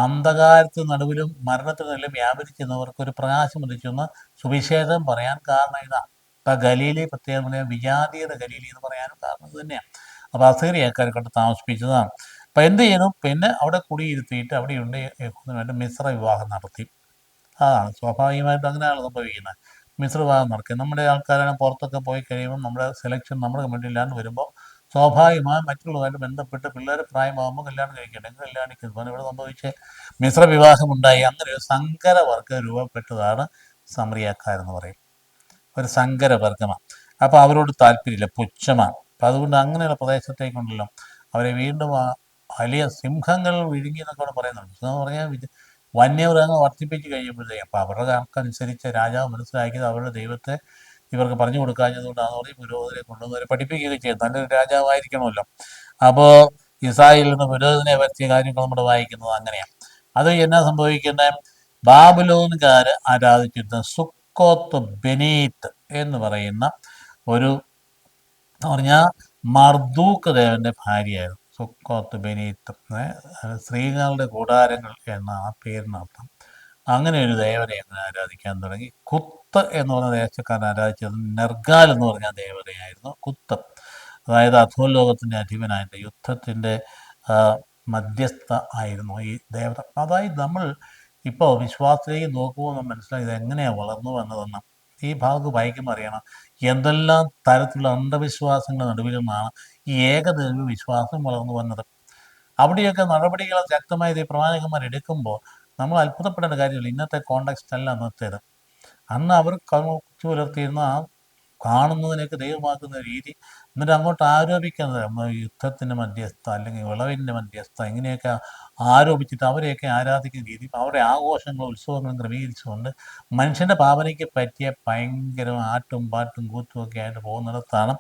Speaker 1: അന്ധകാരത്തിന് നടുവിലും മരണത്തിന് നടുവിലും വ്യാപരിച്ചെന്നവർക്ക് ഒരു പ്രകാശം ഉദിച്ചെന്ന് സുവിശേഷം പറയാൻ കാരണം ഇതാണ്. ഇപ്പം ഗലീലി പ്രത്യേകം വിജാതീയത ഗലീലി എന്ന് പറയാനും കാരണം ഇത് തന്നെയാണ്. അപ്പോൾ അസീറിയക്കാരെ കൊണ്ട് താമസിപ്പിച്ചതാണ്. അപ്പം എന്ത് ചെയ്തു? പിന്നെ അവിടെ കുടിയിരുത്തിയിട്ട് അവിടെയുണ്ട് യഹൂദനുമായിട്ട് മിശ്ര വിവാഹം നടത്തി. അതാണ് സ്വാഭാവികമായിട്ട് അങ്ങനെയാണ് സംഭവിക്കുന്നത്. മിശ്ര വിവാഹം നടക്കുക. നമ്മുടെ ആൾക്കാരാണ് പുറത്തൊക്കെ പോയി കഴിയുമ്പോൾ നമ്മുടെ സെലക്ഷൻ നമ്മുടെ കമ്മ്യൂണിറ്റിയിലാണ്ട് വരുമ്പോൾ സ്വാഭാവികമായും മറ്റുള്ളവരുമായിട്ട് ബന്ധപ്പെട്ട് പിള്ളേർ പ്രായമാകുമ്പോൾ കല്യാണം കഴിക്കട്ടെങ്കിൽ കല്യാണിക്കുന്നു. ഇവിടെ സംഭവിച്ച് മിശ്ര വിവാഹമുണ്ടായി. അങ്ങനെ ഒരു സങ്കരവർഗം രൂപപ്പെട്ടതാണ് സമറിയാക്കാരെന്ന് പറയും. ഒരു സങ്കരവർഗമാണ്. അപ്പോൾ അവരോട് താല്പര്യമില്ല, പുച്ഛമാണ്. അപ്പം അതുകൊണ്ട് അങ്ങനെയുള്ള പ്രദേശത്തേക്കുണ്ടല്ലോ അവരെ വീണ്ടും വലിയ സിംഹങ്ങൾ വിഴുങ്ങി എന്നൊക്കെ അവിടെ പറയുന്നുണ്ട്. എന്ന് പറഞ്ഞാൽ വന്യമൃഗങ്ങൾ വർദ്ധിപ്പിച്ച് കഴിയുമ്പോഴത്തേക്കും അപ്പോൾ അവരുടെ കണക്കനുസരിച്ച് രാജാവ് മനസ്സിലാക്കിയത് അവരുടെ ദൈവത്തെ ഇവർക്ക് പറഞ്ഞു കൊടുക്കാഞ്ഞതുകൊണ്ടാണെന്ന് പറഞ്ഞ് പുരോഹിതരെ കൊണ്ടുവന്നവരെ പഠിപ്പിക്കുകയൊക്കെ ചെയ്യും. നല്ലൊരു രാജാവായിരിക്കണമല്ലോ. അപ്പോൾ ഇസ്രായേലിൽ നിന്ന് പുരോഹിതനെ വരുത്തിയ കാര്യങ്ങൾ നമ്മൾ വായിക്കുന്നത് അങ്ങനെയാണ്. അത് എന്നാ സംഭവിക്കുന്നത്? ബാബിലോണുകാർ ആരാധിച്ചിരുന്ന സുക്കോത്ത് ബെനീത്ത് എന്ന് പറയുന്ന ഒരു എന്ന് പറഞ്ഞാൽ മർദൂക്ക് ദേവൻ്റെ ഭാര്യയായിരുന്നു സുക്കോത്ത് ബെനീത്ത്. സ്ത്രീകളുടെ കൂടാരങ്ങൾ എന്ന ആ പേരിനർത്ഥം. അങ്ങനെ ഒരു ദേവതയെ അങ്ങനെ ആരാധിക്കാൻ തുടങ്ങി. കുത്ത് എന്ന് പറഞ്ഞ ദേശക്കാരൻ ആരാധിച്ചത് നെർഗാൽ എന്ന് പറഞ്ഞ ദേവതയായിരുന്നു. കുത്ത് അതായത് അധോലോകത്തിൻ്റെ അധിപനായിട്ട് യുദ്ധത്തിൻ്റെ മധ്യസ്ഥ ആയിരുന്നു ഈ ദേവത. അതായത് നമ്മൾ ഇപ്പോൾ വിശ്വാസത്തിലേക്ക് നോക്കുമ്പോൾ നമ്മൾ മനസ്സിലാക്കി ഇത് എങ്ങനെയാണ് വളർന്നു വന്നതെന്ന് ഈ ഭാഗത്ത് വായിക്കുമ്പോൾ അറിയണം. എന്തെല്ലാം തരത്തിലുള്ള അന്ധവിശ്വാസങ്ങളുടെ നടുവിൽ നിന്നാണ് ഈ ഏകദൈവ വിശ്വാസം വളർന്നു വന്നത്. അവിടെയൊക്കെ നടപടികൾ ശക്തമായത് ഈ പ്രവാചകന്മാർ എടുക്കുമ്പോൾ നമ്മൾ അത്ഭുതപ്പെടേണ്ട കാര്യമില്ല. ഇന്നത്തെ കോണ്ടെക്സ്റ്റ് അല്ല അന്നത്തേത്. അന്ന് അവർ കവച്ചു പുലർത്തിയിരുന്ന ആ കാണുന്നതിനൊക്കെ ദൈവമാക്കുന്ന രീതി, എന്നിട്ട് അങ്ങോട്ട് ആരോപിക്കുന്നത് യുദ്ധത്തിൻ്റെ മധ്യസ്ഥ അല്ലെങ്കിൽ വിളവിൻ്റെ മധ്യസ്ഥ ഇങ്ങനെയൊക്കെ ആരോപിച്ചിട്ട് അവരെയൊക്കെ ആരാധിക്കുന്ന രീതി, അവരുടെ ആഘോഷങ്ങളും ഉത്സവങ്ങളും ക്രമീകരിച്ചുകൊണ്ട് മനുഷ്യൻ്റെ ഭാവനയ്ക്ക് പറ്റിയ ഭയങ്കര ആട്ടും പാട്ടും കൂത്തും ഒക്കെ ആയിട്ട് പോകുന്നിടത്താണ്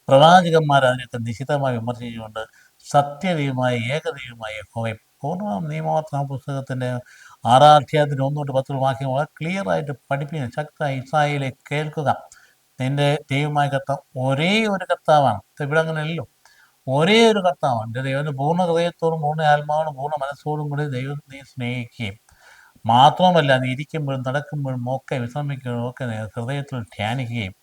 Speaker 1: പ്രവാചകന്മാർ അതിനൊക്കെ നിശിതമായി വിമർശിച്ചുകൊണ്ട് സത്യദൈവമായ ഏകദൈവമായ യഹോവയെ പൂർണ്ണ നിയമവർത്തന പുസ്തകത്തിൻ്റെ 6-ാം അധ്യായത്തിൻ്റെ 1 തൊട്ട് 10 വാക്യം വളരെ ക്ലിയറായിട്ട് പഠിപ്പിക്കുന്നു. ശക്തമായി ഇസ്രായേലെ കേൾക്കുക, നിൻ്റെ ദൈവമായ കർത്താവ് ഒരേ ഒരു കർത്താവാണ്. ഇവിടെ അങ്ങനെയല്ലോ, ഒരേ ഒരു കർത്താവാണ്. എൻ്റെ ദൈവത്തിൻ്റെ പൂർണ്ണ ഹൃദയത്തോടും പൂർണ്ണ ആത്മാവോടും പൂർണ്ണ മനസ്സോടും കൂടി ദൈവത്തെ നീ സ്നേഹിക്കുകയും മാത്രമല്ല നീ ഇരിക്കുമ്പോഴും നടക്കുമ്പോഴും ഒക്കെ വിശ്രമിക്കുമ്പോഴും ഒക്കെ നീ ഹൃദയത്തിൽ ധ്യാനിക്കുകയും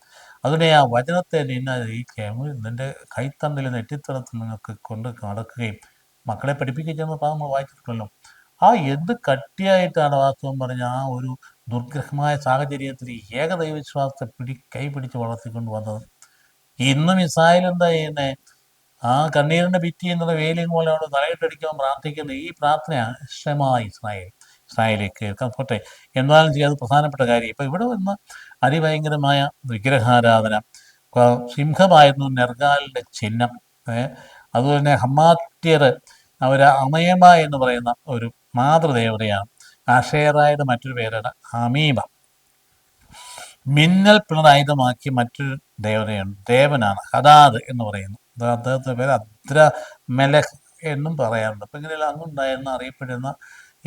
Speaker 1: അതിനെ ആ വചനത്തെ നിന്നെ അറിയിക്കുകയും നിൻ്റെ കൈത്തണ്ടിൽ നെറ്റിത്തടത്തിൽ നിങ്ങൾക്ക് കൊണ്ട് നടക്കുകയും മക്കളെ പഠിപ്പിക്കുകയും ചെയ്യുന്ന ഭാഗം നമ്മൾ വായിച്ചിട്ടുണ്ടല്ലോ. ആ എന്ത് കട്ടിയായിട്ടാണ് വാസ്തവം പറഞ്ഞ ആ ഒരു ദുർഗ്രഹമായ സാഹചര്യത്തിൽ ഈ ഏകദൈവവിശ്വാസത്തെ കൈപിടിച്ച് വളർത്തിക്കൊണ്ട് വന്നത്. ഇന്നും ഇസ്രായേൽ എന്താ ചെയ്യുന്നത്? ആ കണ്ണീരിൻ്റെ ഭിത്തി എന്നുള്ള വേലിയും പോലെ അവിടെ തലയിട്ടടിക്കാൻ പ്രാർത്ഥിക്കുന്ന ഈ പ്രാർത്ഥനയാണ് ഇസ്രായേൽ ഇസ്രായേലെ കേൾക്കാൻ പോട്ടെ. എന്നാലും ചെയ്യാതെ പ്രധാനപ്പെട്ട കാര്യം ഇപ്പം ഇവിടെ വന്ന അതിഭയങ്കരമായ വിഗ്രഹാരാധന. സിംഹമായിരുന്നു നെർഗാലിൻ്റെ ചിഹ്നം. അതുപോലെ തന്നെ ഹമാത്യർ അവർ അമയമ എന്ന് പറയുന്ന ഒരു മാതൃദേവതയാണ്. അഷേറായുടെ മറ്റൊരു പേരാണ് ഹമീമ. മിന്നൽ പിണറായുധമാക്കി മറ്റൊരു ദേവനാണ് ഹദാദ് എന്ന് പറയുന്നു. അദ്ദേഹത്തിൻ്റെ പേര് അദ്ര മെലഹ് എന്നും പറയാറുണ്ട്. അപ്പം ഇങ്ങനെയുള്ള അന്നുണ്ടായിരുന്ന അറിയപ്പെടുന്ന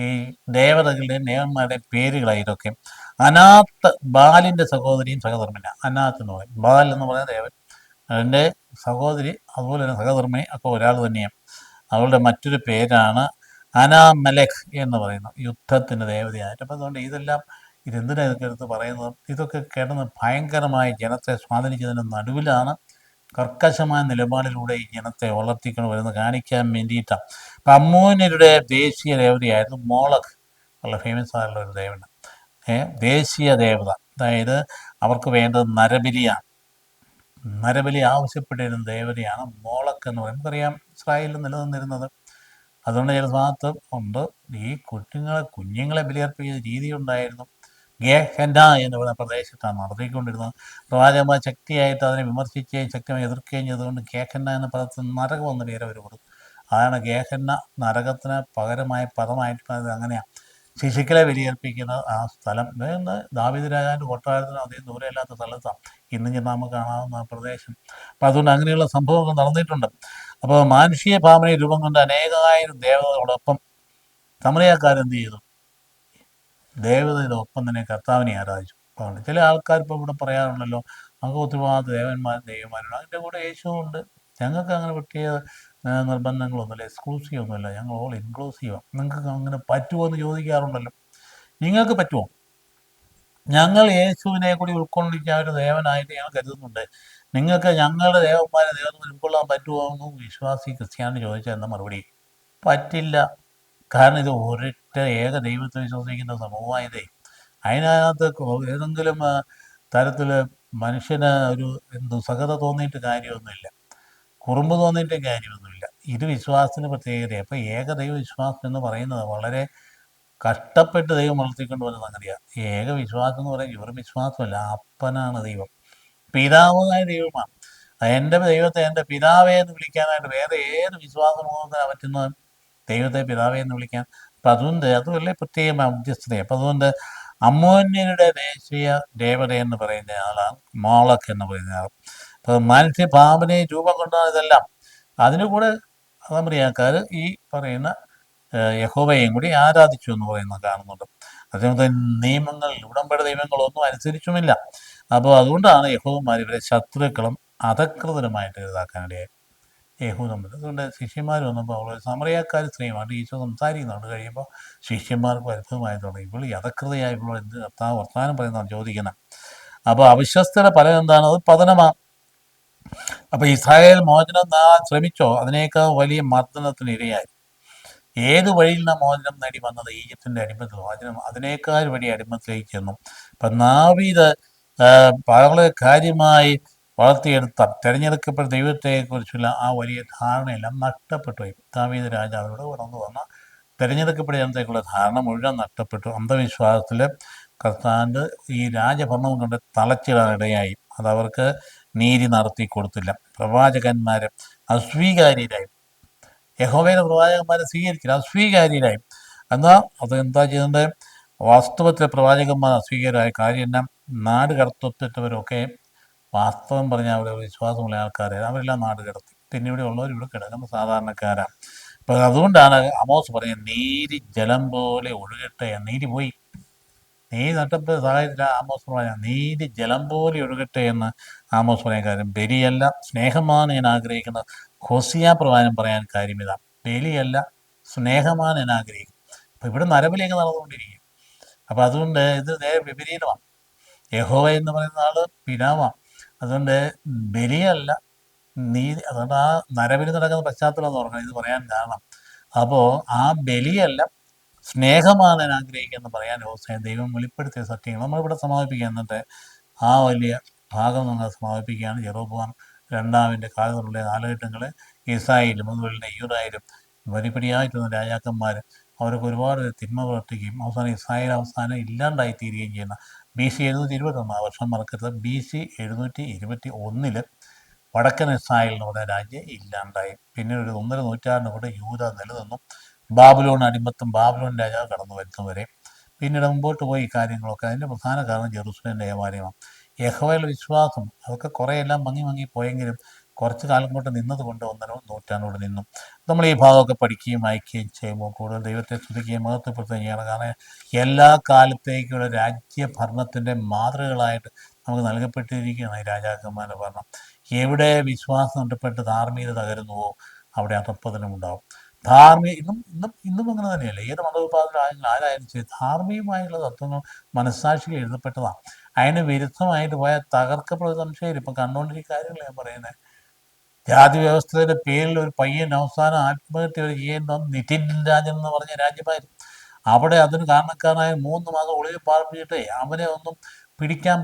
Speaker 1: ഈ ദേവതകളുടെയും ദേവന്മാരുടെയും പേരുകളാണ് ഇതൊക്കെ. അനാത്ത് ബാലിൻ്റെ സഹോദരിയും സഹധർമ്മിന. അനാത്ത് എന്ന് പറയും, ബാൽ എന്ന് പറയുന്ന ദേവൻ, അതിൻ്റെ സഹോദരി അതുപോലെ തന്നെ സഹധർമ്മിണി ഒക്കെ ഒരാൾ തന്നെയാണ്. അവളുടെ മറ്റൊരു പേരാണ് അനാമലഖ് എന്ന് പറയുന്നത്, യുദ്ധത്തിൻ്റെ ദേവതയായിട്ട്. അപ്പം അതുകൊണ്ട് ഇതെന്തിനാണ് ഇതൊക്കെ എടുത്ത് പറയുന്നത്? ഇതൊക്കെ കിടന്ന് ഭയങ്കരമായ ജനത്തെ സ്വാധീനിച്ചതിൻ്റെ നടുവിലാണ് കർക്കശമായ നിലപാടിലൂടെ ഈ ജനത്തെ വളർത്തിക്കൊണ്ട് വരുന്നത് കാണിക്കാൻ വേണ്ടിയിട്ടാണ്. അപ്പം അമ്മോന്യരുടെ ദേശീയ ദേവതയായിരുന്നു മോളഖ്, വളരെ ഫേമസ് ആയിട്ടുള്ള ഒരു ദേവന, ദേശീയ ദേവത. അതായത് അവർക്ക് വേണ്ടത് നരബലിയാണ്. നരബലി ആവശ്യപ്പെട്ടിരുന്ന ദേവതയാണ് മോളഖ് എന്ന് പറയുന്നത്. നമുക്കറിയാം ഇസ്രായേലിൽ നിലനിന്നിരുന്നത്. അതുകൊണ്ട് ചില ഭാഗത്ത് ഉണ്ട് ഈ കുഞ്ഞുങ്ങളെ ബലിയർപ്പിക്കുന്ന രീതി ഉണ്ടായിരുന്നു. ഗേഹെന്ന എന്ന് പറയുന്ന പ്രദേശത്താണ് നടത്തിക്കൊണ്ടിരുന്നത്. പ്രവാചകന്മാർ ശക്തിയായിട്ട് അതിനെ വിമർശിക്കുകയും ശക്തിയായി എതിർക്കുകയും ചെയ്തുകൊണ്ട് ഗേഹെന്ന എന്ന പദത്തിൽ നരകം എന്ന പേര് അവർ കൊടുത്തു. അതാണ് ഗേഹെന്ന, നരകത്തിന് പകരമായ പദമായിട്ട് അങ്ങനെയാണ്. ശിശുക്കളെ ബലിയർപ്പിക്കുന്ന ആ സ്ഥലം ദാവീദ് രാജാവിൻ്റെ കൊട്ടാരത്തിന് അധികം ദൂരമില്ലാത്ത സ്ഥലത്താണ് ഇന്നും ചെന്ന് നമുക്ക് കാണാവുന്ന പ്രദേശം. അപ്പം അതുകൊണ്ട് അങ്ങനെയുള്ള സംഭവങ്ങൾ നടന്നിട്ടുണ്ട്. അപ്പോൾ മാനുഷിക ഭാവനയിൽ രൂപം കൊണ്ട് അനേകായിരം ദേവതകളോടൊപ്പം സമറിയാക്കാരെന്ത് ചെയ്തു? ദേവതയുടെ ഒപ്പം തന്നെ കർത്താവിനെ ആരാധിച്ചു. അപ്പോൾ ചില ആൾക്കാർ ഇപ്പോൾ ഇവിടെ പറയാറുണ്ടല്ലോ, നമുക്ക് ഒത്തിരിപാട് ദൈവന്മാരുണ്ട്, അതിൻ്റെ കൂടെ യേശുവുണ്ട്, ഞങ്ങൾക്ക് അങ്ങനെ പ്രത്യേക നിർബന്ധങ്ങളൊന്നുമില്ല, എക്സ്ക്ലൂസീവ് ഒന്നുമില്ല, ഞങ്ങൾ ഓൾ ഇൻക്ലൂസീവാണ്, നിങ്ങൾക്ക് അങ്ങനെ പറ്റുമോ എന്ന് ചോദിക്കാറുണ്ടല്ലോ. നിങ്ങൾക്ക് പറ്റുമോ? ഞങ്ങൾ യേശുവിനെ കൂടി ഉൾക്കൊള്ളിക്കാൻ ഒരു ദേവനായിട്ട് ഞങ്ങൾ കരുതുന്നുണ്ട്. നിങ്ങൾക്ക് ഞങ്ങളുടെ ദേവന്മാരെ ദൈവത്തിൽ ഉൾക്കൊള്ളാൻ പറ്റുമോ എന്ന് വിശ്വാസി ക്രിസ്ത്യാനി ചോദിച്ചാൽ എന്താ മറുപടി? പറ്റില്ല. കാരണം ഇത് ഒരൊറ്റ ഏക ദൈവത്തെ വിശ്വസിക്കുന്ന സമൂഹമായതേ. അതിനകത്ത് ഏതെങ്കിലും തരത്തിൽ മനുഷ്യന് ഒരു ദുസ്സഹത തോന്നിയിട്ട് കാര്യമൊന്നുമില്ല, കുറുമ്പ് തോന്നിയിട്ട് കാര്യമൊന്നുമില്ല. ഇത് വിശ്വാസത്തിന് പ്രത്യേകത. അപ്പോൾ ഏകദൈവ വിശ്വാസം എന്ന് പറയുന്നത് വളരെ കഷ്ടപ്പെട്ട് ദൈവം വളർത്തിക്കൊണ്ട് വരുന്ന സംഗതിയാണ്. ഏക വിശ്വാസം എന്ന് പറയുന്നത് ഇവർ വിശ്വാസമല്ല, അപ്പനാണ് ദൈവം, പിതാവായ ദൈവമാണ്. എൻ്റെ ദൈവത്തെ എൻ്റെ പിതാവേ എന്ന് വിളിക്കാനായിട്ട് വേറെ ഏത് വിശ്വാസമൂഹത്തിനാണ് പറ്റുന്നത്? ദൈവത്തെ പിതാവേ എന്ന് വിളിക്കാൻ. അപ്പം അതുകൊണ്ട് അതുമല്ലേ പ്രത്യേക മധ്യസ്ഥത. അപ്പം അതുകൊണ്ട് അമ്മോന്യരുടെ ദേശീയ ദേവത എന്ന് പറയുന്ന ആളാണ് മോളഖ് എന്ന് പറയുന്ന ആൾ. അപ്പം മനുഷ്യഭാവനയെ രൂപം കൊണ്ടാണ് ഇതെല്ലാം. അതിന് കൂടെ സമറിയാക്കാർ ഈ പറയുന്ന യഹോവയെയും കൂടി ആരാധിച്ചു എന്ന് പറയുന്നത് കാണുന്നുണ്ട്. അതേപോലെ നിയമങ്ങൾ, ഉടമ്പടി ദൈവങ്ങളൊന്നും അനുസരിച്ചുമില്ല. അപ്പോൾ അതുകൊണ്ടാണ് യഹോവന്മാർ ഇവരെ ശത്രുക്കളും അധകൃതരുമായിട്ട് ഇതാക്കാനിടയായി യഹൂദന്മാർ. അതുകൊണ്ട് ശിഷ്യന്മാർ വന്നപ്പോൾ അവൾ സമറിയാക്കാർ സ്ത്രീയുമായിട്ട് ഈശോ സംസാരിക്കുന്നുണ്ട്. കഴിയുമ്പോൾ ശിഷ്യന്മാർക്ക് അത്ഭുതമായി തുടങ്ങി, ഇപ്പോൾ ഈ അധകൃതയായി ഇപ്പോൾ എന്ത് കർത്താവ് വർത്താനം പറയുന്നതാണ് ചോദിക്കുന്നത്. അപ്പോൾ അവിശ്വസ്തയുടെ ഫലം എന്താണ്? അത് പതനമാണ്. അപ്പോൾ ഇസ്രായേൽ മോചനം നേടാൻ ശ്രമിച്ചോ, അതിനേക്കാൾ വലിയ മർദ്ദനത്തിന് ഇരയായി. ഏത് വഴിയിൽ നിന്നാണ് മോചനം നേടി വന്നത്? ഈജിപ്തിൻ്റെ അടിമത്തിൽ മോചനം, അതിനേക്കാൾ വലിയ അടിമത്തിലേക്ക് ചെന്നു. അപ്പം നാവീദ് വളരെ കാര്യമായി വളർത്തിയെടുത്ത തിരഞ്ഞെടുക്കപ്പെട്ട ദൈവത്തെക്കുറിച്ചുള്ള ആ വലിയ ധാരണയെല്ലാം നഷ്ടപ്പെട്ടു പോയി. ദാവീദ് രാജാവിലൂടെ വളർന്നു വന്ന തിരഞ്ഞെടുക്കപ്പെട്ട ജനതയ്ക്കുള്ള ധാരണ മുഴുവൻ നഷ്ടപ്പെട്ടു. അന്ധവിശ്വാസത്തിൽ കർത്താവിൻ്റെ ഈ രാജഭരണം കൊണ്ട് തളച്ചിടാനിടയായി. അതവർക്ക് നീതി നടത്തി കൊടുത്തില്ല. പ്രവാചകന്മാർ അസ്വീകാര്യരായി, യഹോവയുടെ പ്രവാചകന്മാരെ സ്വീകരിച്ചില്ല, അസ്വീകാര്യരായി. എന്നാൽ അതെന്താ ചെയ്യുന്നത്? വാസ്തവത്തിലെ പ്രവാചകന്മാർ അസ്വീകാര്യമായ കാര്യം എന്നാ? നാട് കടത്തപ്പെട്ടവരൊക്കെ വാസ്തവം പറഞ്ഞാൽ അവിടെ വിശ്വാസമുള്ള ആൾക്കാരെ അവരെല്ലാം നാട് കടത്തി. പിന്നെ ഇവിടെ ഉള്ളവർ ഇവിടെ കിടക്കുന്ന സാധാരണക്കാരാണ്. അതുകൊണ്ടാണ് ആമോസ് പറയുന്നത് നീതി ജലം പോലെ ഒഴുകട്ടെ. നീതി പോയി, നീതി നട്ടപ്പോൾ സഹായത്തില്ല. ആമോസ് പറയാം നീതി ജലം പോലെ ഒഴുകട്ടെ എന്ന് ആമോസ് പറയാൻ കാര്യം ബലിയല്ല സ്നേഹമാണ് ഞാൻ ആഗ്രഹിക്കുന്നത്. ഹോസിയ പ്രവാചകൻ പറയാൻ കാര്യം ഇതാ, ബലിയല്ല സ്നേഹമാണ് ഞാൻ ആഗ്രഹിക്കുന്നത്. അപ്പം ഇവിടെ നരബലിയൊക്കെ നടന്നുകൊണ്ടിരിക്കും. അപ്പം അതുകൊണ്ട് ഇത് നേരെ വിപരീതമാണ്. യഹോവ എന്ന് പറയുന്ന ആള് പിതാവാണ്. അതുകൊണ്ട് ബലിയല്ല നീതി. അതുകൊണ്ട് ആ നരബലി നടക്കുന്ന പശ്ചാത്തലം എന്ന് പറഞ്ഞാൽ ഇത് പറയാൻ കാരണം. അപ്പോൾ ആ ബലിയല്ല സ്നേഹമാണ് ഞാൻ ആഗ്രഹിക്കുന്നത് പറയാൻ ഹോസേ ദൈവം വെളിപ്പെടുത്തിയ സത്യങ്ങൾ നമ്മളിവിടെ സമാപിപ്പിക്കുക. എന്നിട്ട് ആ വലിയ ഭാഗം നമ്മൾ സമാപിപ്പിക്കുകയാണ്. യെറോബോവാം രണ്ടാമിൻ്റെ കാലത്തുള്ള കാലഘട്ടങ്ങൾ ഇസ്രായേലും അതുപോലെ തന്നെ യൂദായാലും വരിപടിയായിട്ടുള്ള രാജാക്കന്മാർ അവർക്ക് ഒരുപാട് തിന്മ പ്രവർത്തിക്കുകയും അവസാനം ഇസ്രായേൽ അവസാനം ഇല്ലാണ്ടായിത്തീരുകയും ചെയ്യുന്ന BC 721 ആ വർഷം മറക്കരുത്. BC 721 വടക്കൻ ഇസ്രായേൽ എന്ന് പറയുന്ന രാജ്യം ഇല്ലാണ്ടായി. പിന്നെ ഒരു 1.5 നൂറ്റാണ്ട് കൂടെ യൂദ നിലനിന്നു. ബാബിലോൺ അടിമത്തം, ബാബിലോൺ രാജാവ് കടന്നു വരുന്നവരെ. പിന്നീട് മുമ്പോട്ട് പോയി കാര്യങ്ങളൊക്കെ. അതിൻ്റെ പ്രധാന കാരണം ജെറുസലേം ദേവാലയമാണ്. യഹോവയിൽ വിശ്വാസം അതൊക്കെ കുറേയെല്ലാം മങ്ങി പോയെങ്കിലും കുറച്ച് കാലം കൊണ്ട് നിന്നത് കൊണ്ട് 1.5 നൂറ്റാണ്ടോട് നിന്നു. നമ്മൾ ഈ ഭാഗമൊക്കെ പഠിക്കുകയും വായിക്കുകയും ചെയ്യുമ്പോൾ കൂടുതൽ ദൈവത്തെ സ്തുതിക്കുകയും മഹത്വപ്പെടുത്തുകയും ചെയ്യണം. കാരണം എല്ലാ കാലത്തേക്കുള്ള രാജ്യഭരണത്തിൻ്റെ മാതൃകകളായിട്ട് നമുക്ക് നൽകപ്പെട്ടിരിക്കുകയാണ് ഈ രാജാക്കന്മാരുടെ ഭരണം. എവിടെ വിശ്വാസം നഷ്ടപ്പെട്ട് ധാർമ്മികത തകരുന്നുവോ അവിടെ അധപ്പതനം ഉണ്ടാവും. ഇന്നും അങ്ങനെ തന്നെയല്ലേ. ഏത് മതവിഭാഗത്തിലായാലും ആരായാലും ശരി ധാർമ്മികമായുള്ള തത്വങ്ങൾ മനസ്സാക്ഷിയിൽ എഴുതപ്പെട്ടതാണ്. അതിന് വിരുദ്ധമായിട്ട് പോയാൽ തകർക്കപ്പെടുന്ന സംശയം. ഇപ്പം കണ്ടുകൊണ്ടിരിക്കുന്ന കാര്യങ്ങൾ ഞാൻ പറയുന്നത്. ജാതി വ്യവസ്ഥയുടെ പേരിൽ ഒരു പയ്യൻ അവസാനം ആത്മഹത്യ ചെയ്യുന്ന നിതിൻ രാജൻ എന്ന് പറഞ്ഞ രാജ്യമായിരുന്നു. അവിടെ അതിന് കാരണക്കാരനായ 3 മാസം ഒളിവിൽ പാർപ്പിച്ചിട്ടേ അവനെ ഒന്നും പിടിക്കാൻ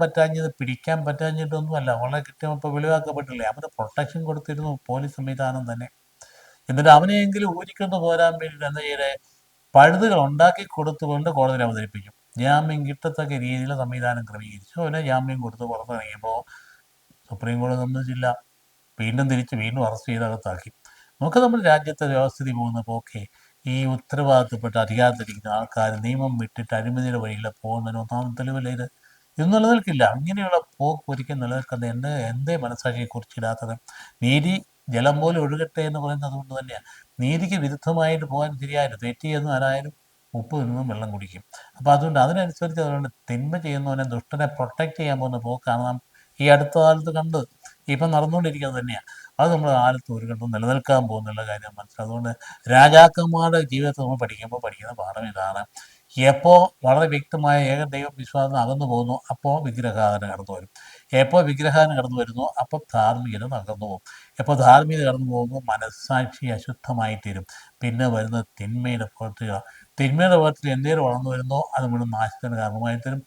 Speaker 1: പറ്റാഞ്ഞിട്ടൊന്നുമല്ല. വളരെ കൃത്യമായി വെളിവാക്കപ്പെട്ടില്ലേ. അവന് പ്രൊട്ടക്ഷൻ കൊടുത്തിരുന്നു പോലീസ് സംവിധാനം തന്നെ. എന്നിട്ട് അവനെയെങ്കിലും ഊരിക്കൊണ്ട് പോരാൻ വേണ്ടിയിട്ട് എന്താ ചെയ്തേ, പഴുതുകൾ ഉണ്ടാക്കി കൊടുത്തുകൊണ്ട് കോടതിയിൽ അവതരിപ്പിക്കും. ജാമ്യം കിട്ടത്തക്ക രീതിയിൽ സംവിധാനം ക്രമീകരിച്ചു. അവനെ ജാമ്യം കൊടുത്ത് പുറത്തിറങ്ങിയപ്പോൾ സുപ്രീം കോടതി സമ്മതിച്ചില്ല. വീണ്ടും അറസ്റ്റ് ചെയ്ത് അകത്താക്കി. നമുക്ക് നമ്മുടെ രാജ്യത്തെ വ്യവസ്ഥിതി പോകുന്നപ്പോൾ ഓക്കെ, ഈ ഉത്തരവാദിത്തപ്പെട്ട അധികാരത്തിലിരിക്കുന്ന ആൾക്കാർ നിയമം വിട്ടിട്ട് അഴിമതിയുടെ വഴിയിൽ പോകുന്നതിന് ഒന്നാമത് തെളിവല്ല ഇത്. ഇത് നിലനിൽക്കില്ല. ഇങ്ങനെയുള്ള പോക്ക് ഒരിക്കലും നിലനിൽക്കുന്നത് എന്തേ മനസ്സാക്ഷിയെ കുറിച്ചിടാത്തത്. നീതി ജലം പോലെ ഒഴുകട്ടെ എന്ന് പറയുന്നത് അതുകൊണ്ട് തന്നെയാണ്. നീതിക്ക് വിരുദ്ധമായിട്ട് പോകാൻ ശരിയായിട്ട് തെറ്റ് ചെയ്യുന്ന ആരായാലും ഉപ്പ് നിന്നും വെള്ളം കുടിക്കും. അപ്പോൾ അതുകൊണ്ട് അതിനനുസരിച്ച് അതുകൊണ്ട് തിന്മ ചെയ്യുന്നവനെ ദുഷ്ടനെ പ്രൊട്ടക്റ്റ് ചെയ്യാൻ പോകുന്ന പോക്കാണ് നാം ഈ അടുത്ത കാലത്ത് കണ്ട് ഇപ്പം നടന്നുകൊണ്ടിരിക്കുന്നത് തന്നെയാണ്. അത് നമ്മുടെ കാലത്ത് ഒരു ഘട്ടം നിലനിൽക്കാൻ പോകുന്നുള്ള കാര്യം മനസ്സിലാവും. അതുകൊണ്ട് രാജാക്കന്മാരുടെ ജീവിതത്തിൽ നമ്മൾ പഠിക്കുന്ന പാഠം ഇതാണ്. എപ്പോൾ വളരെ വ്യക്തമായ ഏക ദൈവ വിശ്വാസം അകന്നു പോകുന്നു അപ്പോൾ വിഗ്രഹാരാധന കടന്നു വരും. എപ്പോൾ വിഗ്രഹാരാധന കടന്നു വരുന്നു അപ്പോൾ ധാർമ്മികത കടന്നു പോകും. എപ്പോൾ ധാർമ്മികത കടന്നു പോകുമ്പോൾ മനസ്സാക്ഷി അശുദ്ധമായി തീരും. പിന്നെ വരുന്ന തിന്മയുടെ പ്രവൃത്തികളാണ്. തിന്മയുടെ പ്രവൃത്തി എന്തേലും വളർന്നു വരുന്നോ അത് നമ്മുടെ നാശത്തിന് കാരണമായി തരും.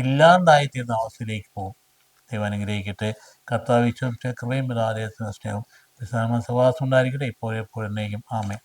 Speaker 1: ഇല്ലാണ്ടായിത്തീരുന്ന അവസ്ഥയിലേക്ക് പോകും. ദൈവം അനുഗ്രഹിക്കട്ടെ. കർത്താവ് വിശ്വസിച്ച കൃപയും ആലയത്തിന് സ്നേഹം വിശ്രാമ സഹവാസം ഉണ്ടായിരിക്കട്ടെ ഇപ്പോഴെപ്പോഴും എന്നേക്കും. ആമേൻ.